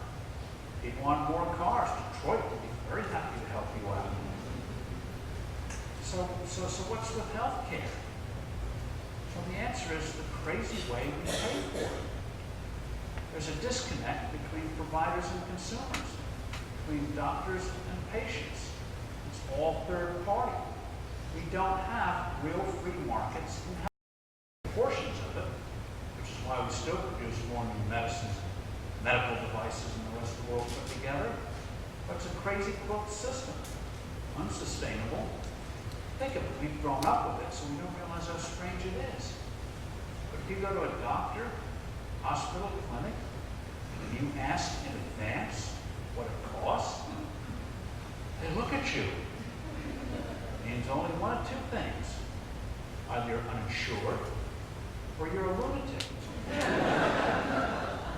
People want more cars. Detroit would be very happy to help you out. So what's with healthcare? Well, the answer is the crazy way we pay for it. There's a disconnect between providers and consumers, between doctors and patients. It's all third party. We don't have real free markets in health. Portions of it, which is why we still produce more new medicines, medical devices, and the rest of the world put together. But it's a crazy quilt system, unsustainable. Think of it, we've grown up with it, so we don't realize how strange it is. But if you go to a doctor, hospital, clinic, and you ask in advance what it costs, they look at you. It means only one of two things. Either you're uninsured or you're a lunatic.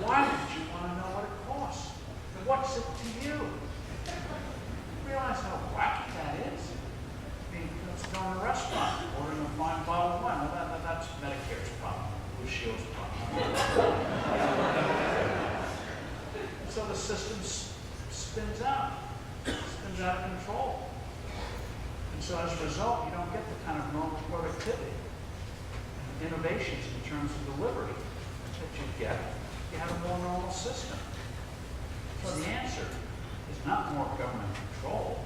Why would you want to know what it costs? What's it to you? You realize how wacky that is? I mean, let's go in a restaurant, ordering a fine bottle of wine. Well, that's Medicare's problem, Blue Shield's problem. So the system spins out of control. And so as a result, you don't get the kind of normal productivity and innovations in terms of delivery that you get if you have a more normal system. So the answer is not more government control.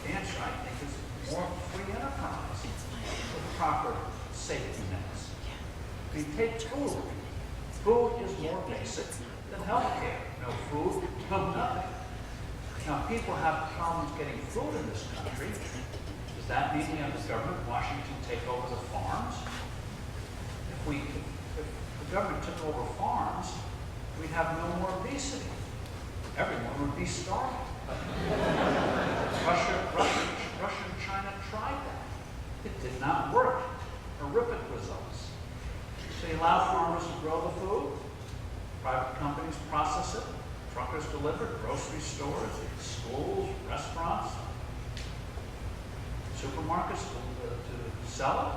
The answer, I think, is more free enterprise with proper safety nets. We take food. Food is more basic than healthcare. No food, no nothing. Now, people have problems getting food in this country. Does that mean we have the government, Washington, take over the farms? If the government took over farms, we'd have no more obesity. Everyone would be starving. Russia and China tried that. It did not work. Horrific results. So you allow farmers to grow the food, private companies process it, truckers deliver it, grocery stores, schools, restaurants, supermarkets to sell it.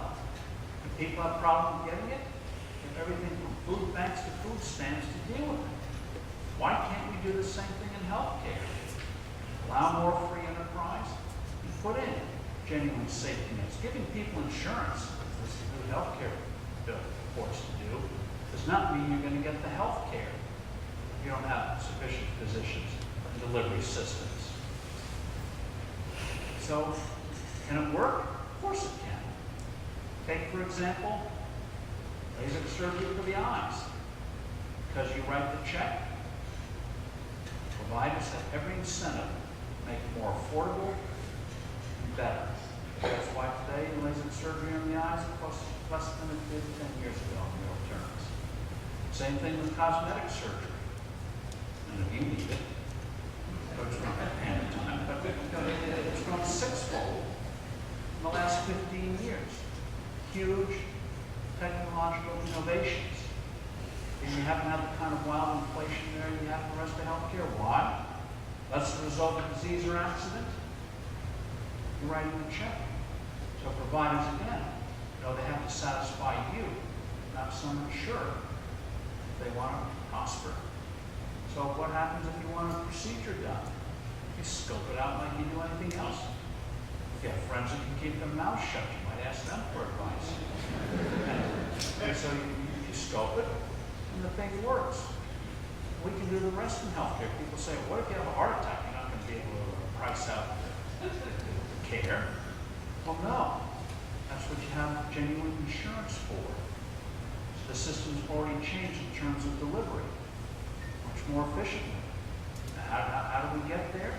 And people have problems getting it. You have everything from food banks to food stands to deal with it. Why can't we do the same thing in healthcare? Allow more free enterprise and put in genuine safety nets. Giving people insurance, as the healthcare bill purports to do, does not mean you're going to get the health care if you don't have sufficient physicians and delivery systems. So, can it work? Of course it can. Take, for example, laser surgery for the eyes. Because you write the check, providers have every incentive to make it more affordable and better. That's why today laser surgery on the eyes costs less than it did 10 years ago in real terms. Same thing with cosmetic surgery. And if you need it, it's grown sixfold in the last 15 years. Huge technological innovations. And you haven't had the kind of wild inflation there you have in the rest of healthcare. Why? That's the result of disease or accident. You're writing a check. So providers, again, they have to satisfy you, not some insurer. They want to prosper. So what happens if you want a procedure done? You scope it out like you do anything else. If you have friends that can keep their mouths shut, you might ask them for advice. And so you scope it, and the thing works. We can do the rest in healthcare. People say, what if you have a heart attack? You're not going to be able to price out the care. Well, no. That's what you have genuine insurance for. So the system's already changed in terms of delivery, much more efficiently. How do we get there?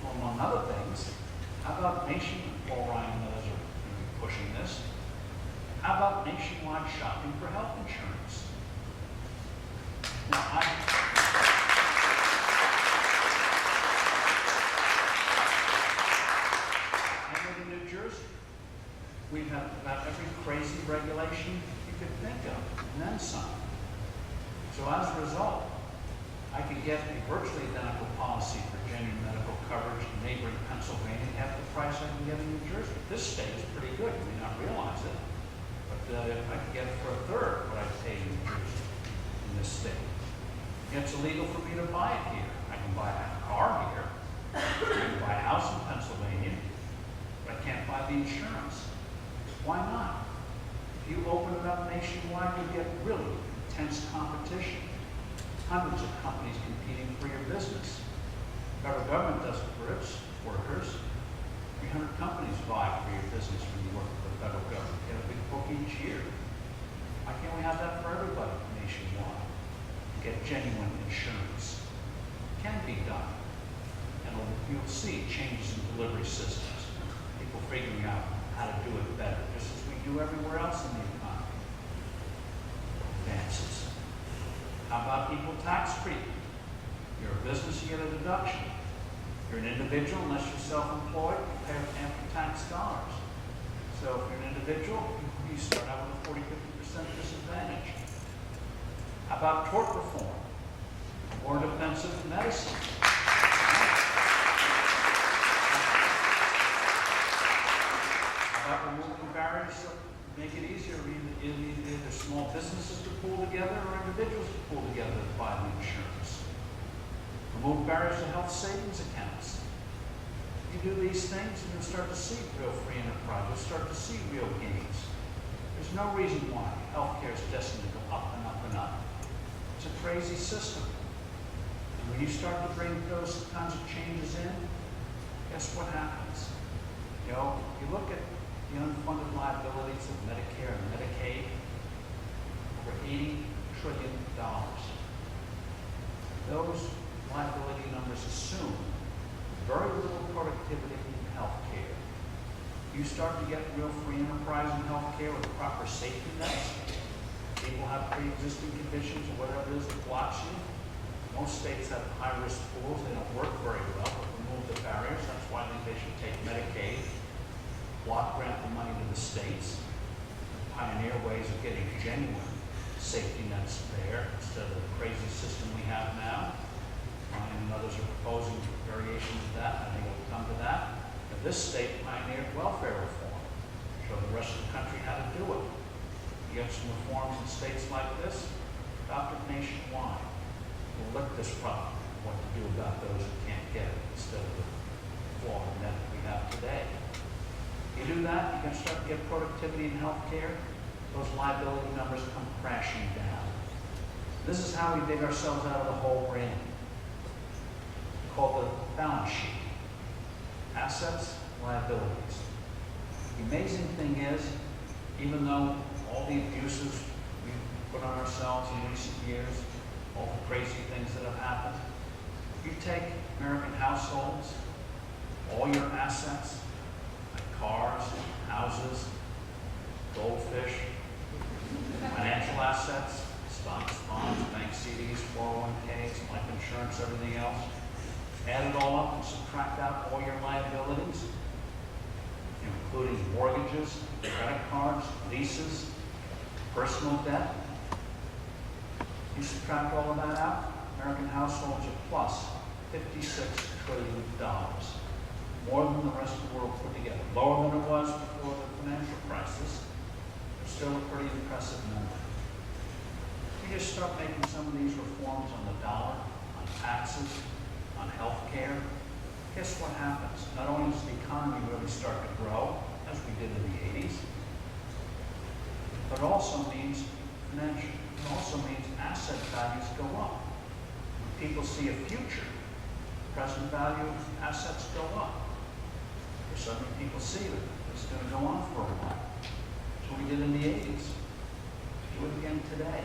Well, among other things, how about Paul Ryan and others are going to be pushing this. How about nationwide shopping for health insurance? Now, I live in New Jersey. We have about every crazy regulation you could think of, and then some. So as a result, I could get a virtually identical policy for genuine medical coverage in neighboring Pennsylvania at the price I can get in New Jersey. This state is pretty good. You may not realize it, but I could get it for a third what I pay in New Jersey in this state. It's illegal for me to buy it here. I can buy a car here. I can buy a house in Pennsylvania, but I can't buy the insurance. Why not? If you open it up nationwide, you get really intense competition. Hundreds of companies competing for your business. The federal government does it for its workers. 300 companies vie for your business when you work for the federal government. You get a big book each year. Why can't we have that for everybody nationwide? Get genuine insurance. It can be done. And you'll see changes in delivery systems. People figuring out how to do it better, just as we do everywhere else in the economy. Advances. How about equal tax treatment? You're a business, you get a deduction. You're an individual, unless you're self-employed, you pay ample tax dollars. So if you're an individual, you start out with a 40-50% disadvantage. How about tort reform? More defensive medicine. How about removing barriers to make it easier for either small businesses to pool together or individuals to pool together to buy the insurance. Remove barriers to health savings accounts. You do these things and you'll start to see real free enterprise. You'll start to see real gains. There's no reason why healthcare is destined to go up and up and up. It's a crazy system. And when you start to bring those kinds of changes in, guess what happens? You look at the unfunded liabilities of Medicare and Medicaid, over $80 trillion. Those liability numbers assume very little productivity in healthcare. You start to get real free enterprise in healthcare with proper safety nets. People have pre-existing conditions or whatever it is that blocks you. Most states have high-risk pools. They don't work very well, but remove the barriers. That's why I think they should take Medicaid, block grant the money to the states, pioneer ways of getting genuine safety nets there instead of the crazy system we have now. And others are proposing variations of that. I think we'll come to that. But this state pioneered welfare reform, show the rest of the country how to do it. You get some reforms in states like this, adopt it nationwide. We'll look at this problem, what to do about those who can't get it instead of the flawed net that we have today. You do that, you can start to get productivity in healthcare, those liability numbers come crashing down. This is how we dig ourselves out of the hole we're in, called the balance sheet. Assets, liabilities. The amazing thing is, even though all the abuses we've put on ourselves in recent years, all the crazy things that have happened, you take American households, all your assets, like cars, houses, goldfish, financial assets, stocks, bonds, bank CDs, 401ks, life insurance, everything else. Add it all up and subtract out all your liabilities, including mortgages, credit cards, leases, personal debt. You subtract all of that out, American households are plus $56 trillion, more than the rest of the world put together. Lower than it was before the financial crisis, but still a pretty impressive number. You just start making some of these reforms on the dollar, on taxes, on health care. Guess what happens? Not only does the economy really start to grow, as we did in the 80s, but it also means asset values go up. When people see a future, present value assets go up. Or suddenly people see that it's going to go on for a while. That's what we did in the 80s. Do it again today.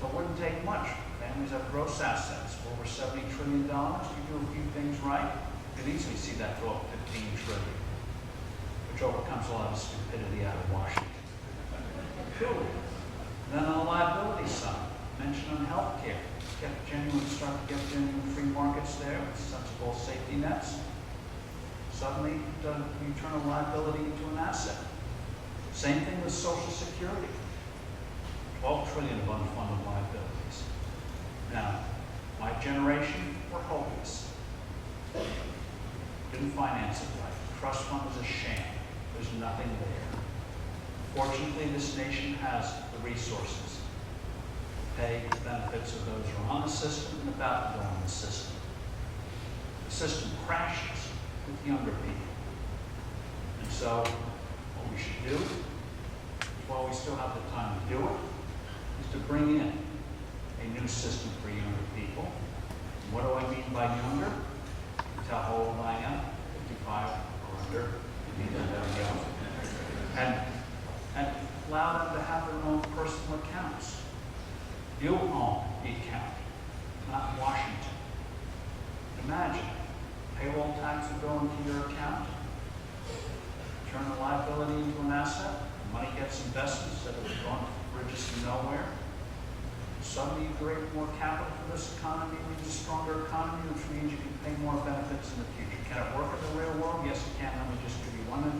So it wouldn't take much. Families have gross assets over $70 trillion. You do a few things right, you can easily see that go up $15 trillion, which overcomes a lot of stupidity out of Washington. Cool. Then on the liability side, mention on health care. Start to get genuine free markets there with sensible safety nets. Suddenly, you turn a liability into an asset. Same thing with Social Security. $12 trillion of unfunded liabilities. Now, my generation, we're hopeless. Didn't finance it right. Trust fund is a sham. There's nothing there. Fortunately, this nation has the resources to pay the benefits of those who are on the system and about to go on the system. The system crashes with younger people. And so, what we should do, while we still have the time to do it, is to bring in a new system for younger people. And what do I mean by younger? You tell how old I am, 55 or under. And allow them to have their own personal accounts. You'll own the account, not Washington. Imagine, payroll tax would go into your account, turn a liability into an asset, the money gets invested instead of going to bridges to nowhere. Suddenly you create more capital for this economy, means a stronger economy, which means you can pay more benefits in the future. Can it work in the real world? Yes, it can. Let me just give you one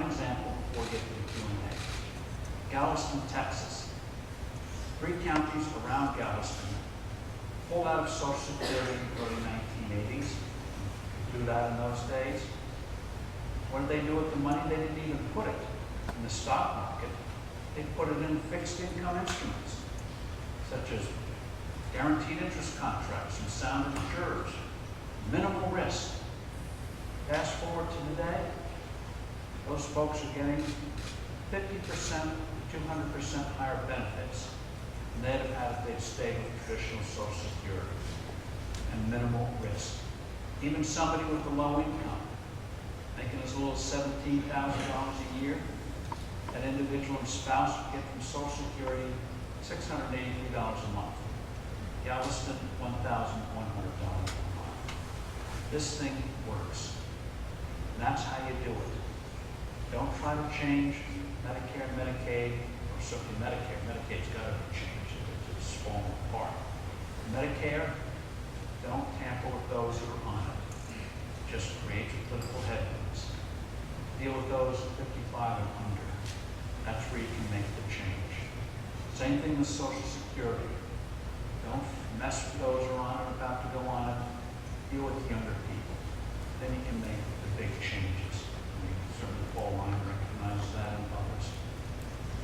example before we get to the Q&A. Galveston, Texas. 3 counties around Galveston pulled out of Social Security in the early 1980s. Do that in those days. What did they do with the money? They didn't even put it in the stock market. They put it in fixed income instruments, such as guaranteed interest contracts and sound insurers. Minimal risk. Fast forward to today, those folks are getting 50% to 200% higher benefits than they'd have had if they'd stayed with traditional Social Security and minimal risk. Even somebody with a low income, making as little as $17,000 a year, an individual and spouse would get from Social Security $683 a month. Galveston, $1,100 a month. This thing works. And that's how you do it. Don't try to change Medicare and Medicaid, or certainly Medicare. Medicaid's got to be changed. It's falling apart. Medicare, don't tamper with those who are on it. Just create political headwinds. Deal with those 55 and under. That's where you can make the change. Same thing with Social Security. Don't mess with those who are on it, about to go on it. Deal with younger people. Then you can make the big changes. Certainly Paul Ryan recognizes that and others.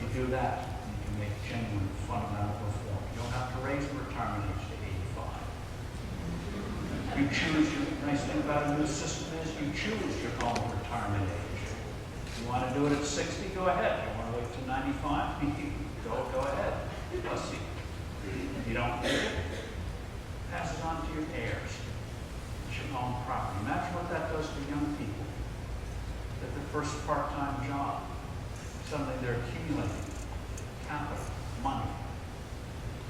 You do that, and you can make genuine fundamental reform. You don't have to raise the retirement age to 85. You choose your, nice thing about a new system is you choose your own retirement age. 60, go ahead. You want to wait till 95? Go ahead. Let's see. If you don't need it, pass it on to your heirs. It's your own property. Imagine what that does to young people. That their first part-time job, suddenly they're accumulating capital, money.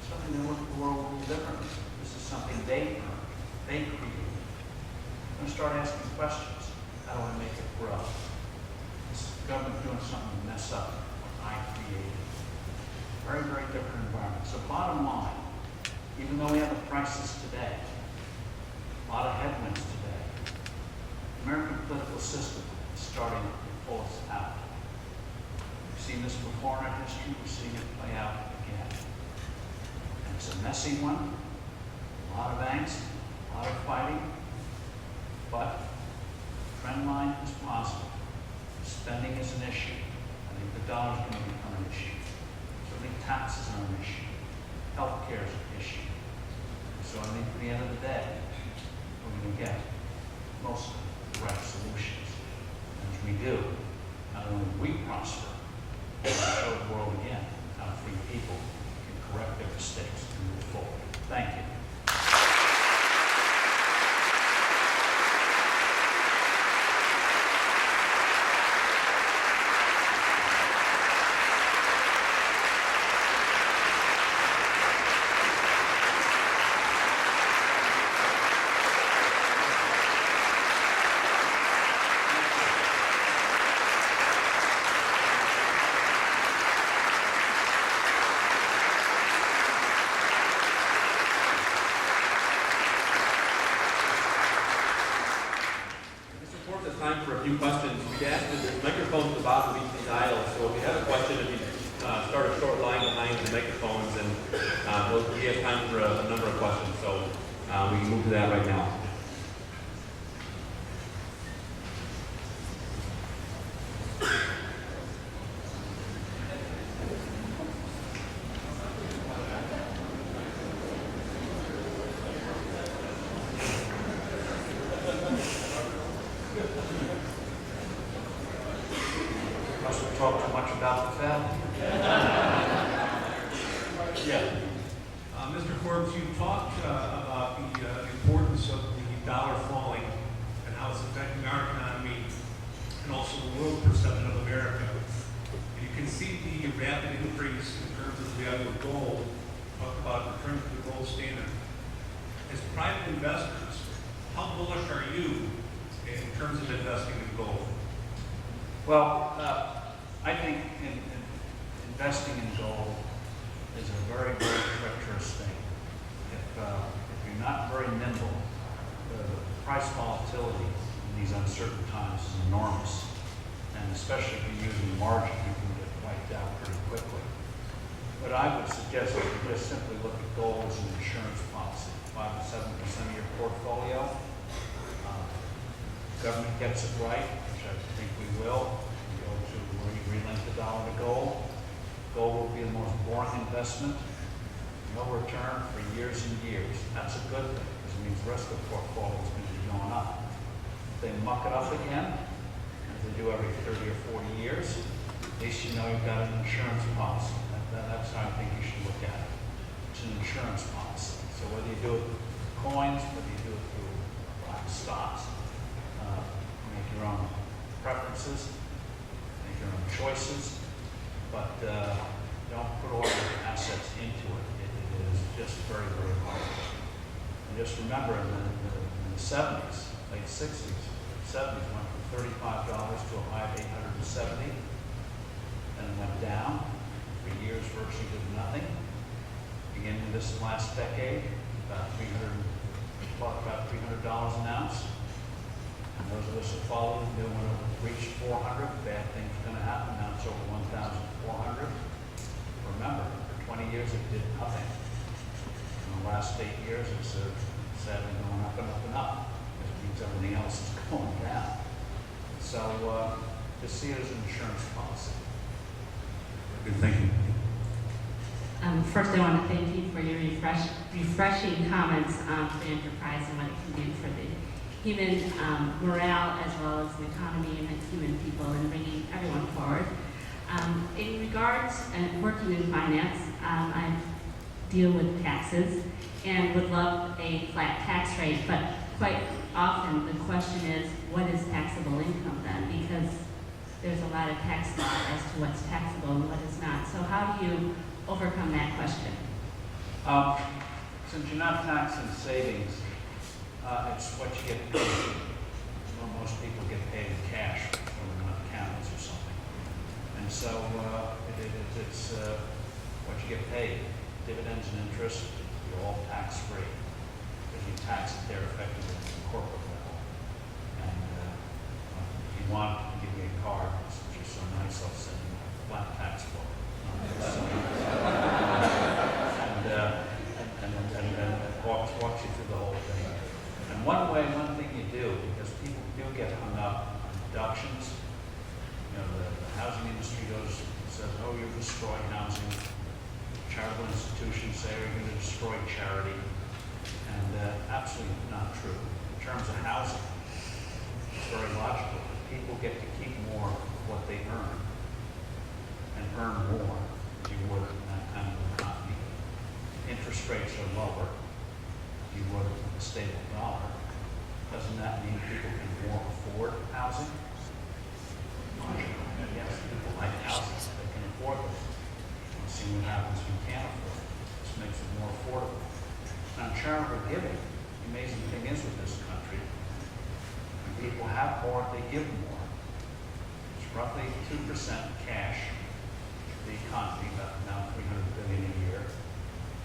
Suddenly they look at the world a little differently. This is something they earned, they created. I'm going to start asking questions. How do I make it grow? Is the government doing something to mess up what I created? Very, very different environment. So bottom line, even though we have a crisis today, a lot of headwinds today, the American political system is starting to pull us out. We've seen this before in our history. We're seeing it play out again. And it's a messy one, a lot of angst, a lot of fighting, but the trend line is positive. Spending is an issue. I think the dollar is going to become an issue. Certainly taxes are an issue. Healthcare is an issue. So I think at the end of the day, we're going to get most of the right solutions. And as we do, not only will we prosper, but we show the world again how free people can correct their mistakes and move forward. Thank you. Time for a few questions. We asked that the microphones at the bottom of each of these aisles, so if you have a question, if you start a short line behind the microphones, and we have time for a number of questions, so we can move to that right now. Talk too much about the Fed. Yeah. Mr. Forbes, you talked about the importance of the dollar falling and how it's affecting our economy and also the world perception of America. You can see the rapid increase in terms of the value of gold. Talk about return to the gold standard. As private investors, how bullish are you in terms of investing in gold? Well, I think in investing in gold is a very, very treacherous thing. If you're not very nimble, the price volatility in these uncertain times is enormous. And especially if you're using margin, you can get wiped out pretty quickly. But I would suggest that you just simply look at gold as an insurance policy. 5 to 7% of your portfolio. Government gets it right, which I think we will. Relink the dollar to gold. Gold will be the most boring investment. No return for years and years. That's a good thing because it means the rest of the portfolio is going to be going up. If they muck it up again, as they do every 30 or 40 years, at least you know you've got an insurance policy. That's how I think you should look at it. It's an insurance policy. So whether you do it with coins, whether you do it through black stocks, make your own preferences, make your own choices, but don't put all your assets into it. It is just very, very hard. And just remember, in the 70s, late 60s, 70s went from $35 to a high of $870, then it went down for years, virtually did nothing. Beginning of this last decade, about $300 an ounce. And those of us who followed knew when it reached 400, bad things were going to happen. Now it's over 1,400. Remember, for 20 years it did nothing. In the last 8 years, it's sadly going up and up and up. It means everything else is going down. So just see it as an insurance policy. Good thinking. First, I want to thank you for your refreshing comments on the enterprise and what it can do for the human morale as well as the economy and its human people and bringing everyone forward. In regards and working in finance, I deal with taxes and would love a flat tax rate, but quite often the question is, what is taxable income then? Because there's a lot of tax law as to what's taxable and what is not. So how do you overcome that question? Since you're not taxing savings, it's what you get paid. Well, most people get paid in cash from accountants or something. And so it's what you get paid. Dividends and interest, you're all tax-free. Because you tax it there effectively at the corporate level. And if you want to give me a card, since you're so nice, I'll send you a flat tax book. And walks you through the whole thing. And one thing you do, because people do get hung up on deductions, you know, the housing industry says, oh, you're destroying housing. Charitable institutions say, oh, you're going to destroy charity. And absolutely not true. In terms of housing, it's very logical. People get to keep more of what they earn and earn more than you would in that kind of economy. Interest rates are lower than you would with a stable dollar. Doesn't that mean people can more afford housing? Yes, people like houses. They can afford them. We'll see what happens when you can't afford it. This makes it more affordable. Now, charitable giving, the amazing thing is with this country, when people have more, they give more. It's roughly 2% cash. The economy, about now $300 billion a year,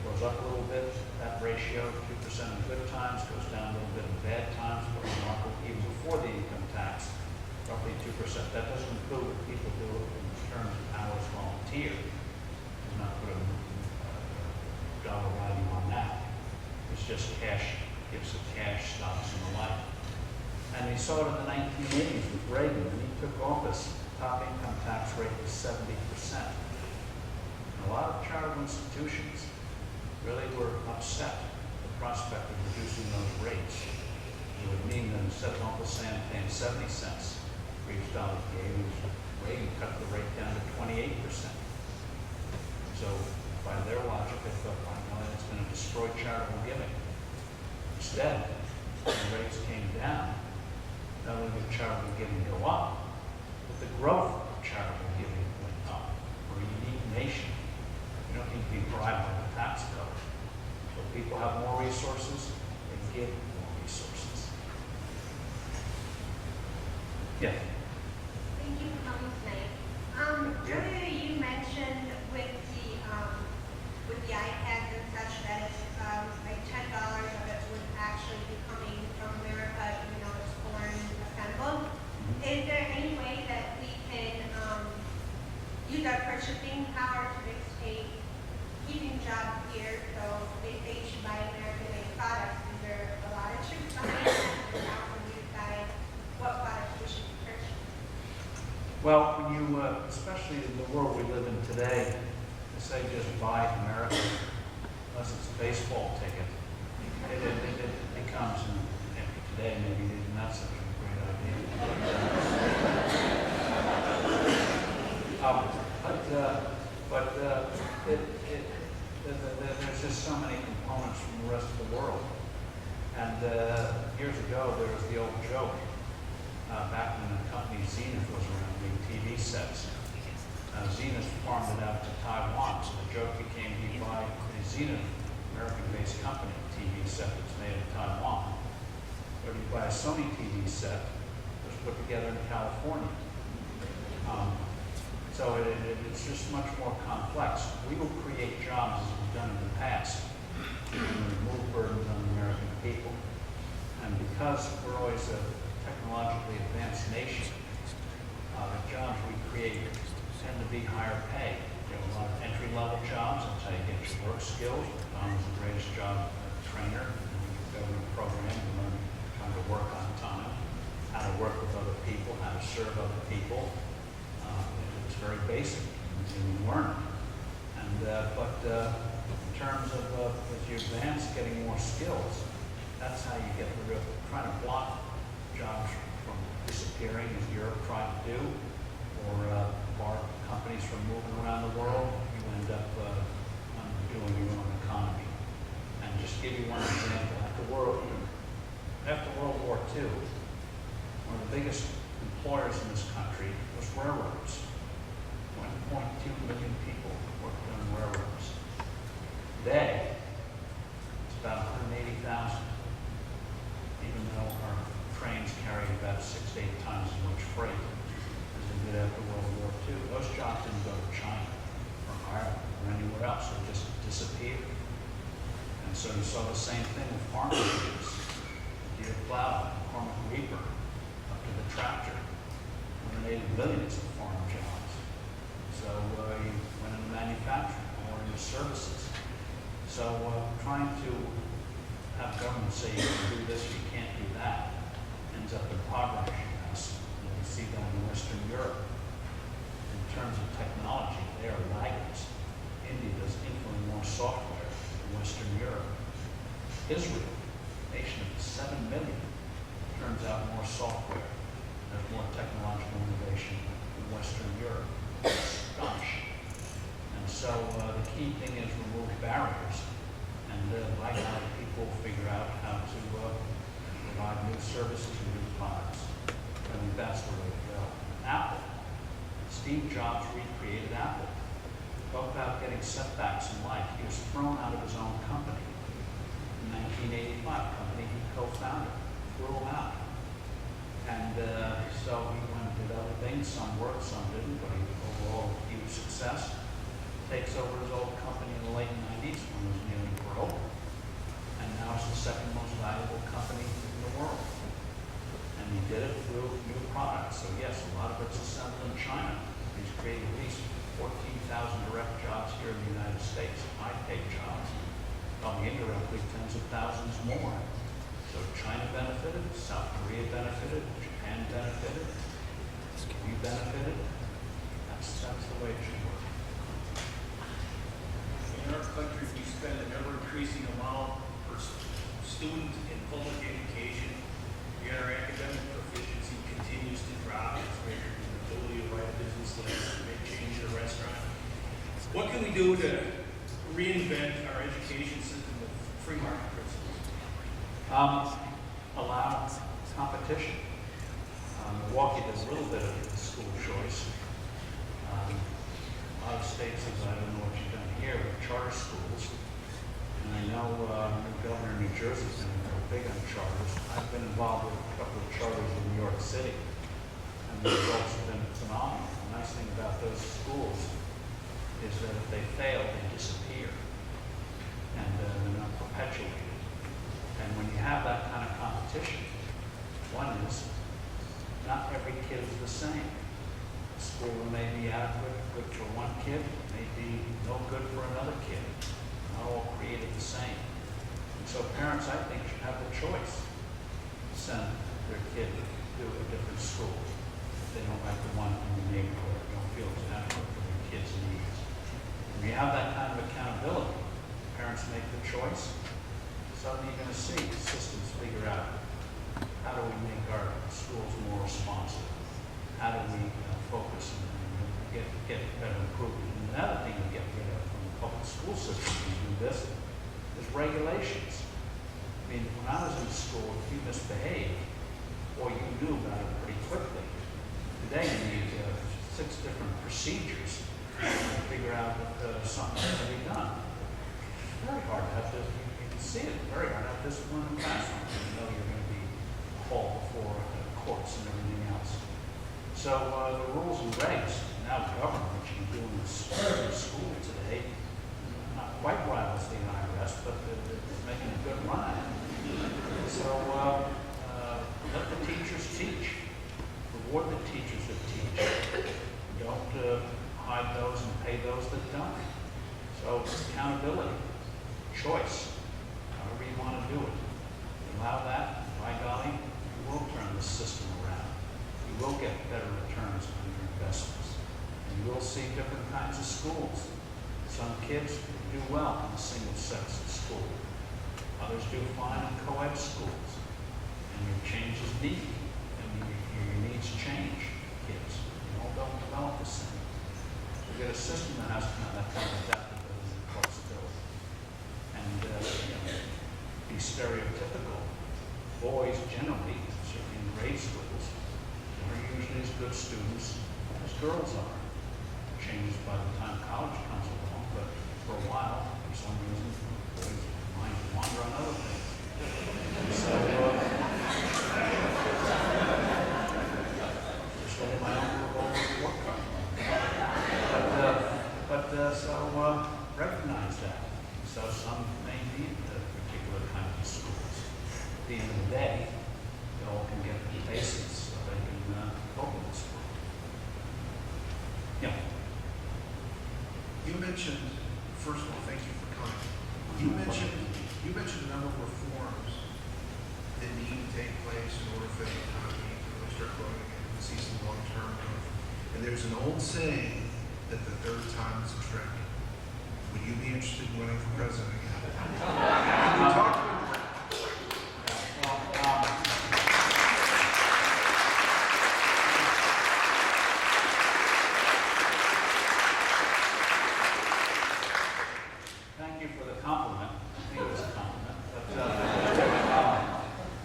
goes up a little bit. That ratio, 2% in good times, goes down a little bit in bad times, but remarkable even before the income tax, roughly 2%. That doesn't include what people do in terms of hours volunteer. Do not put a dollar value on that. It's just cash, gifts of cash, stocks, and the like. And we saw it in the 1980s with Reagan. When he took office, top income tax rate was 70%. And a lot of charitable institutions really were upset at the prospect of reducing those rates. It would mean that instead of Uncle Sam paying 70 cents for each dollar he gave, Reagan cut the rate down to 28%. So by their logic, they thought, well, it's going to destroy charitable giving. Instead, when the rates came down, not only did charitable giving go up, but the growth of charitable giving went up. We're a unique nation. We don't need to be bribed by the tax code. So people have more resources, they give more resources. Yeah. Thank you for coming tonight. Earlier you mentioned with the iPads and such that it's like $10 of it would actually be coming from America, even though it's foreign assembled. Is there any way that we can use our purchasing power to dictate keeping jobs here? So they say you should buy American-made products. Is there a lot of truth behind that? And how can we decide what products we should be purchasing? Well, when you, especially in the world we live in today, they say just buy American, unless it's a baseball ticket. It becomes, and today maybe not such a great idea. There's just so many components from the rest of the world. And years ago, there was the old joke, back when the company Zenith was around doing TV sets. Zenith farmed it out to Taiwan, so the joke became you buy a Zenith, American-based company, TV set that's made in Taiwan, or you buy a Sony TV set that's put together in California. So it's just much more complex. We will create jobs as we've done in the past and remove burdens on the American people. And because we're always a technologically advanced nation, the jobs we create tend to be higher pay. You have a lot of entry-level jobs. That's how you get your work skills. Don was the greatest job trainer in the government program. You learn how to work on time, how to work with other people, how to serve other people. It's very basic, and you learn. And but in terms of as you advance, getting more skills, that's how you get rid of trying to block jobs from disappearing as Europe tried to do, or bar companies from moving around the world. You end up doing your own economy. And just give you one example, after World War II, one of the biggest employers in this country was railroads. 1.2 million people worked on railroads. Today, it's about 180,000, even though our trains carry about 6 to 8 times as much freight as they did after World War II. Those jobs didn't go to China or Ireland or anywhere else. They just disappeared. And so you saw the same thing with farm workers. Deer plow, corn reaper, up to the tractor. Eliminated millions of farm jobs. So you went into manufacturing or into services. So trying to have government say you can do this, you can't do that, ends up impoverishing us. And we see that in Western Europe. In terms of technology, they are laggards. India does infinitely more software than Western Europe. Israel, a nation of 7 million, turns out more software. There's more technological innovation in Western Europe. Astonishing. And so the key thing is remove barriers, and like how people figure out how to provide new services and new products. I think that's the way to go. Apple. Steve Jobs recreated Apple. Talk about getting setbacks in life. He was thrown out of his own company in 1985, company he co-founded, threw him out. And so he went and did other things. Some worked, some didn't, but he overall huge success. Takes over his old company in the late 90s when it was nearly broke. And now it's the second most valuable company in the world. And he did it through new products. So yes, a lot of it's assembled in China. He's created at least 14,000 direct jobs here in the United States, high-paid jobs. Probably indirectly tens of thousands more. So China benefited, South Korea benefited, Japan benefited, we benefited. That's the way it should work. In our country, we spend an ever-increasing amount per student in public education. Yet our academic proficiency continues to drop. It's measured in the ability to write a business list, make change in a restaurant. What can we do to reinvent our education system with free market principles? Allow competition. Milwaukee does a little bit of school choice. A lot of states, as I don't know what you've done here, with charter schools. And I know the governor of New Jersey has been very big on charters. I've been involved with a couple of charters in New York City, and the results have been phenomenal. The nice thing about those schools is that if they fail, they disappear, and they're not perpetuated. And when you have that kind of competition, one is not every kid is the same. A school that may be adequate, good for one kid, may be no good for another kid. Not all created the same. And so parents, I think, should have the choice to send their kid to a different school if they don't like the one in the neighborhood, or don't feel it's adequate for their kids' needs. When you have that kind of accountability, parents make the choice. Suddenly you're going to see systems figure out how do we make our schools more responsive? How do we focus and get better improvement? And another thing to get rid of from the public school system when you do this is regulations. I mean, when I was in school, if you misbehaved, well, you knew about it pretty quickly. Today you need 6 different procedures to figure out that something has to be done. It's very hard to have this. See it very hard. Have discipline in the classroom. You know you're going to be hauled before courts and everything else. So the rules and regs now govern what you can do in school today. Not quite rivals the IRS, but they're making a good run at it. So let the teachers teach. Reward the teachers that teach. Don't hide those and pay those that don't. So accountability, choice. However you want to do it. Allow that, by golly, you will turn the system around. You will get better returns on your investments. And you will see different kinds of schools. Some kids do well in a single-sex school. Others do fine in co-ed schools. And your change is needed. needs change. Kids, all don't develop the same. We get a system that has to have that kind of adaptability and flexibility. And be stereotypical. Boys generally, certainly in grade schools, are usually as good students as girls are. Changes by the time college comes along, but for a while, for some reason, boys' minds wander on other things. So, sort of my own role work card. So recognize that. So some may need a particular kind of schools. At the end of the day, they all can get the basics so they can cope with this world. Yeah. You mentioned, first of all, thank you for coming. You mentioned a number of reforms that need to take place in order for the economy to really start growing again and see some long-term growth. And there's an old saying that the third time is a trick. Would you be interested in running for president again? We talked about thank you for the compliment. I think it was a compliment.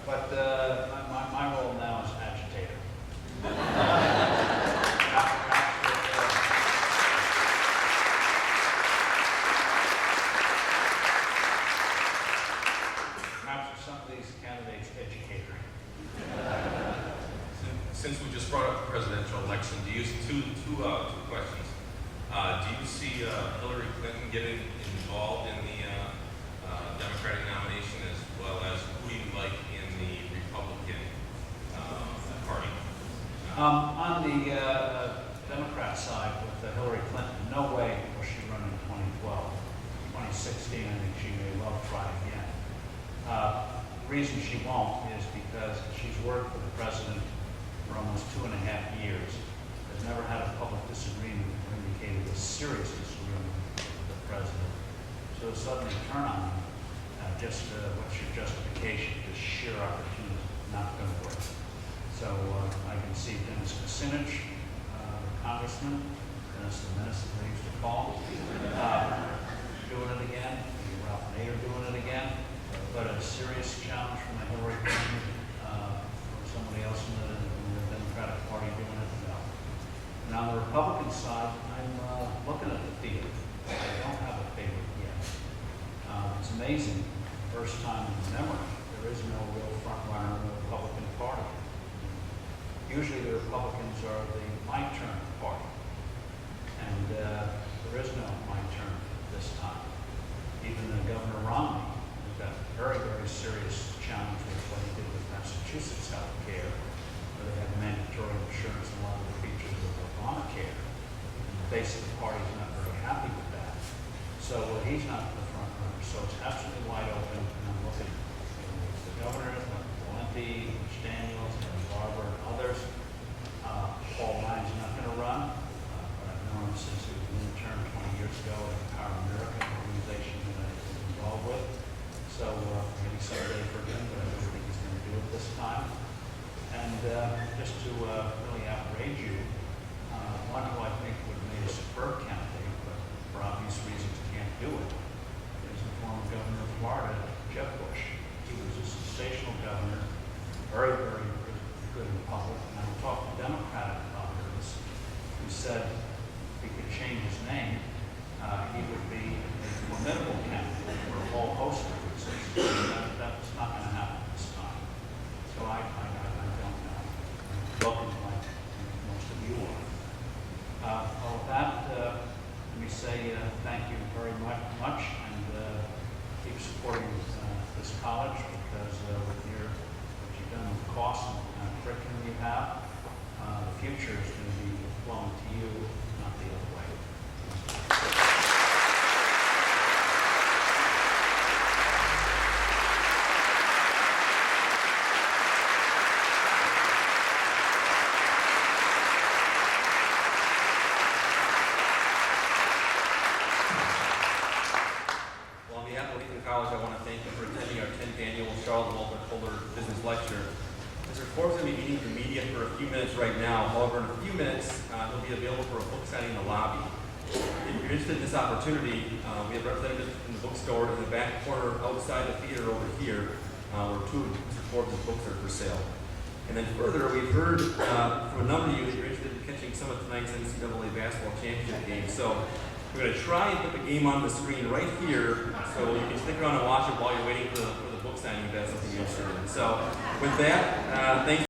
But my role now is agitator. Perhaps for some of these candidates, educator. Since we just brought up the presidential election, do you two questions? Do you see Hillary Clinton getting involved in the Democratic nomination, as well as who you like in the Republican Party? On the Democrat side with Hillary Clinton, no way will she run in 2012. 2016, I think she may well try again. The reason she won't is because she's worked for the president for almost 2.5 years, has never had a public disagreement or indicated a serious disagreement with the president. So to suddenly turn on him, what's your justification? Just sheer opportunity, not going to work. So I can see Dennis Kucinich, the congressman, Dennis the Menace, as they used to call him, doing it again. Ralph Nader doing it again. But a serious challenge from Hillary Clinton, or somebody else in the Democratic Party doing it. No. And on the Republican side, I'm looking at the field. I don't have a favorite yet. It's amazing. First time in memory, there is no real front runner in the Republican Party. Usually the Republicans are the my turn party. And there is no my turn this time. Even Governor Romney has got a very, very serious challenge with what he did with Massachusetts health care, where they have mandatory insurance and a lot of the features of Obamacare. And the base of the party is not very happy with that. So he's not the front runner. So it's absolutely wide open. And I'm looking at the governor, Valenti, Daniels, Barber, and others. Paul Ryan's not going to run, but I've known him since he was in term 20 years ago at Power America, an organization that I was involved with. So maybe someday for him, but I don't think he's going to do it this time. And just to really outrage you, one who I think would have made a superb candidate, but for obvious reasons can't do it, is the former governor of Florida, Jeb Bush. He was a sensational governor, very, very good in public. And I talked to Democratic governors who said if he could change his name, he would be a formidable candidate for a whole host of reasons. That's not going to happen this time. So I don't know. I'm looking like most of you are. Well, with that, let me say thank you very much and keep supporting this college because with what you've done with costs and the kind of curriculum you have, the future is going to be flowing to you, not the other way. Well, on behalf of Lakeland College, I want to thank you for attending our 10th annual Charles Walter Kohler Business Lecture. Mr. Forbes is going to be meeting with the media for a few minutes right now. However, in a few minutes, he'll be available for a book signing in the lobby. If you're interested in this opportunity, we have representatives in the bookstore in the back corner outside the theater over here, where two of Mr. Forbes' books are for sale. And then further, we've heard from a number of you that you're interested in catching some of tonight's NCAA basketball championship game. So we're going to try and put the game on the screen right here, so you can stick around and watch it while you're waiting for the book signing if that's something you're interested in. So with that, thanks.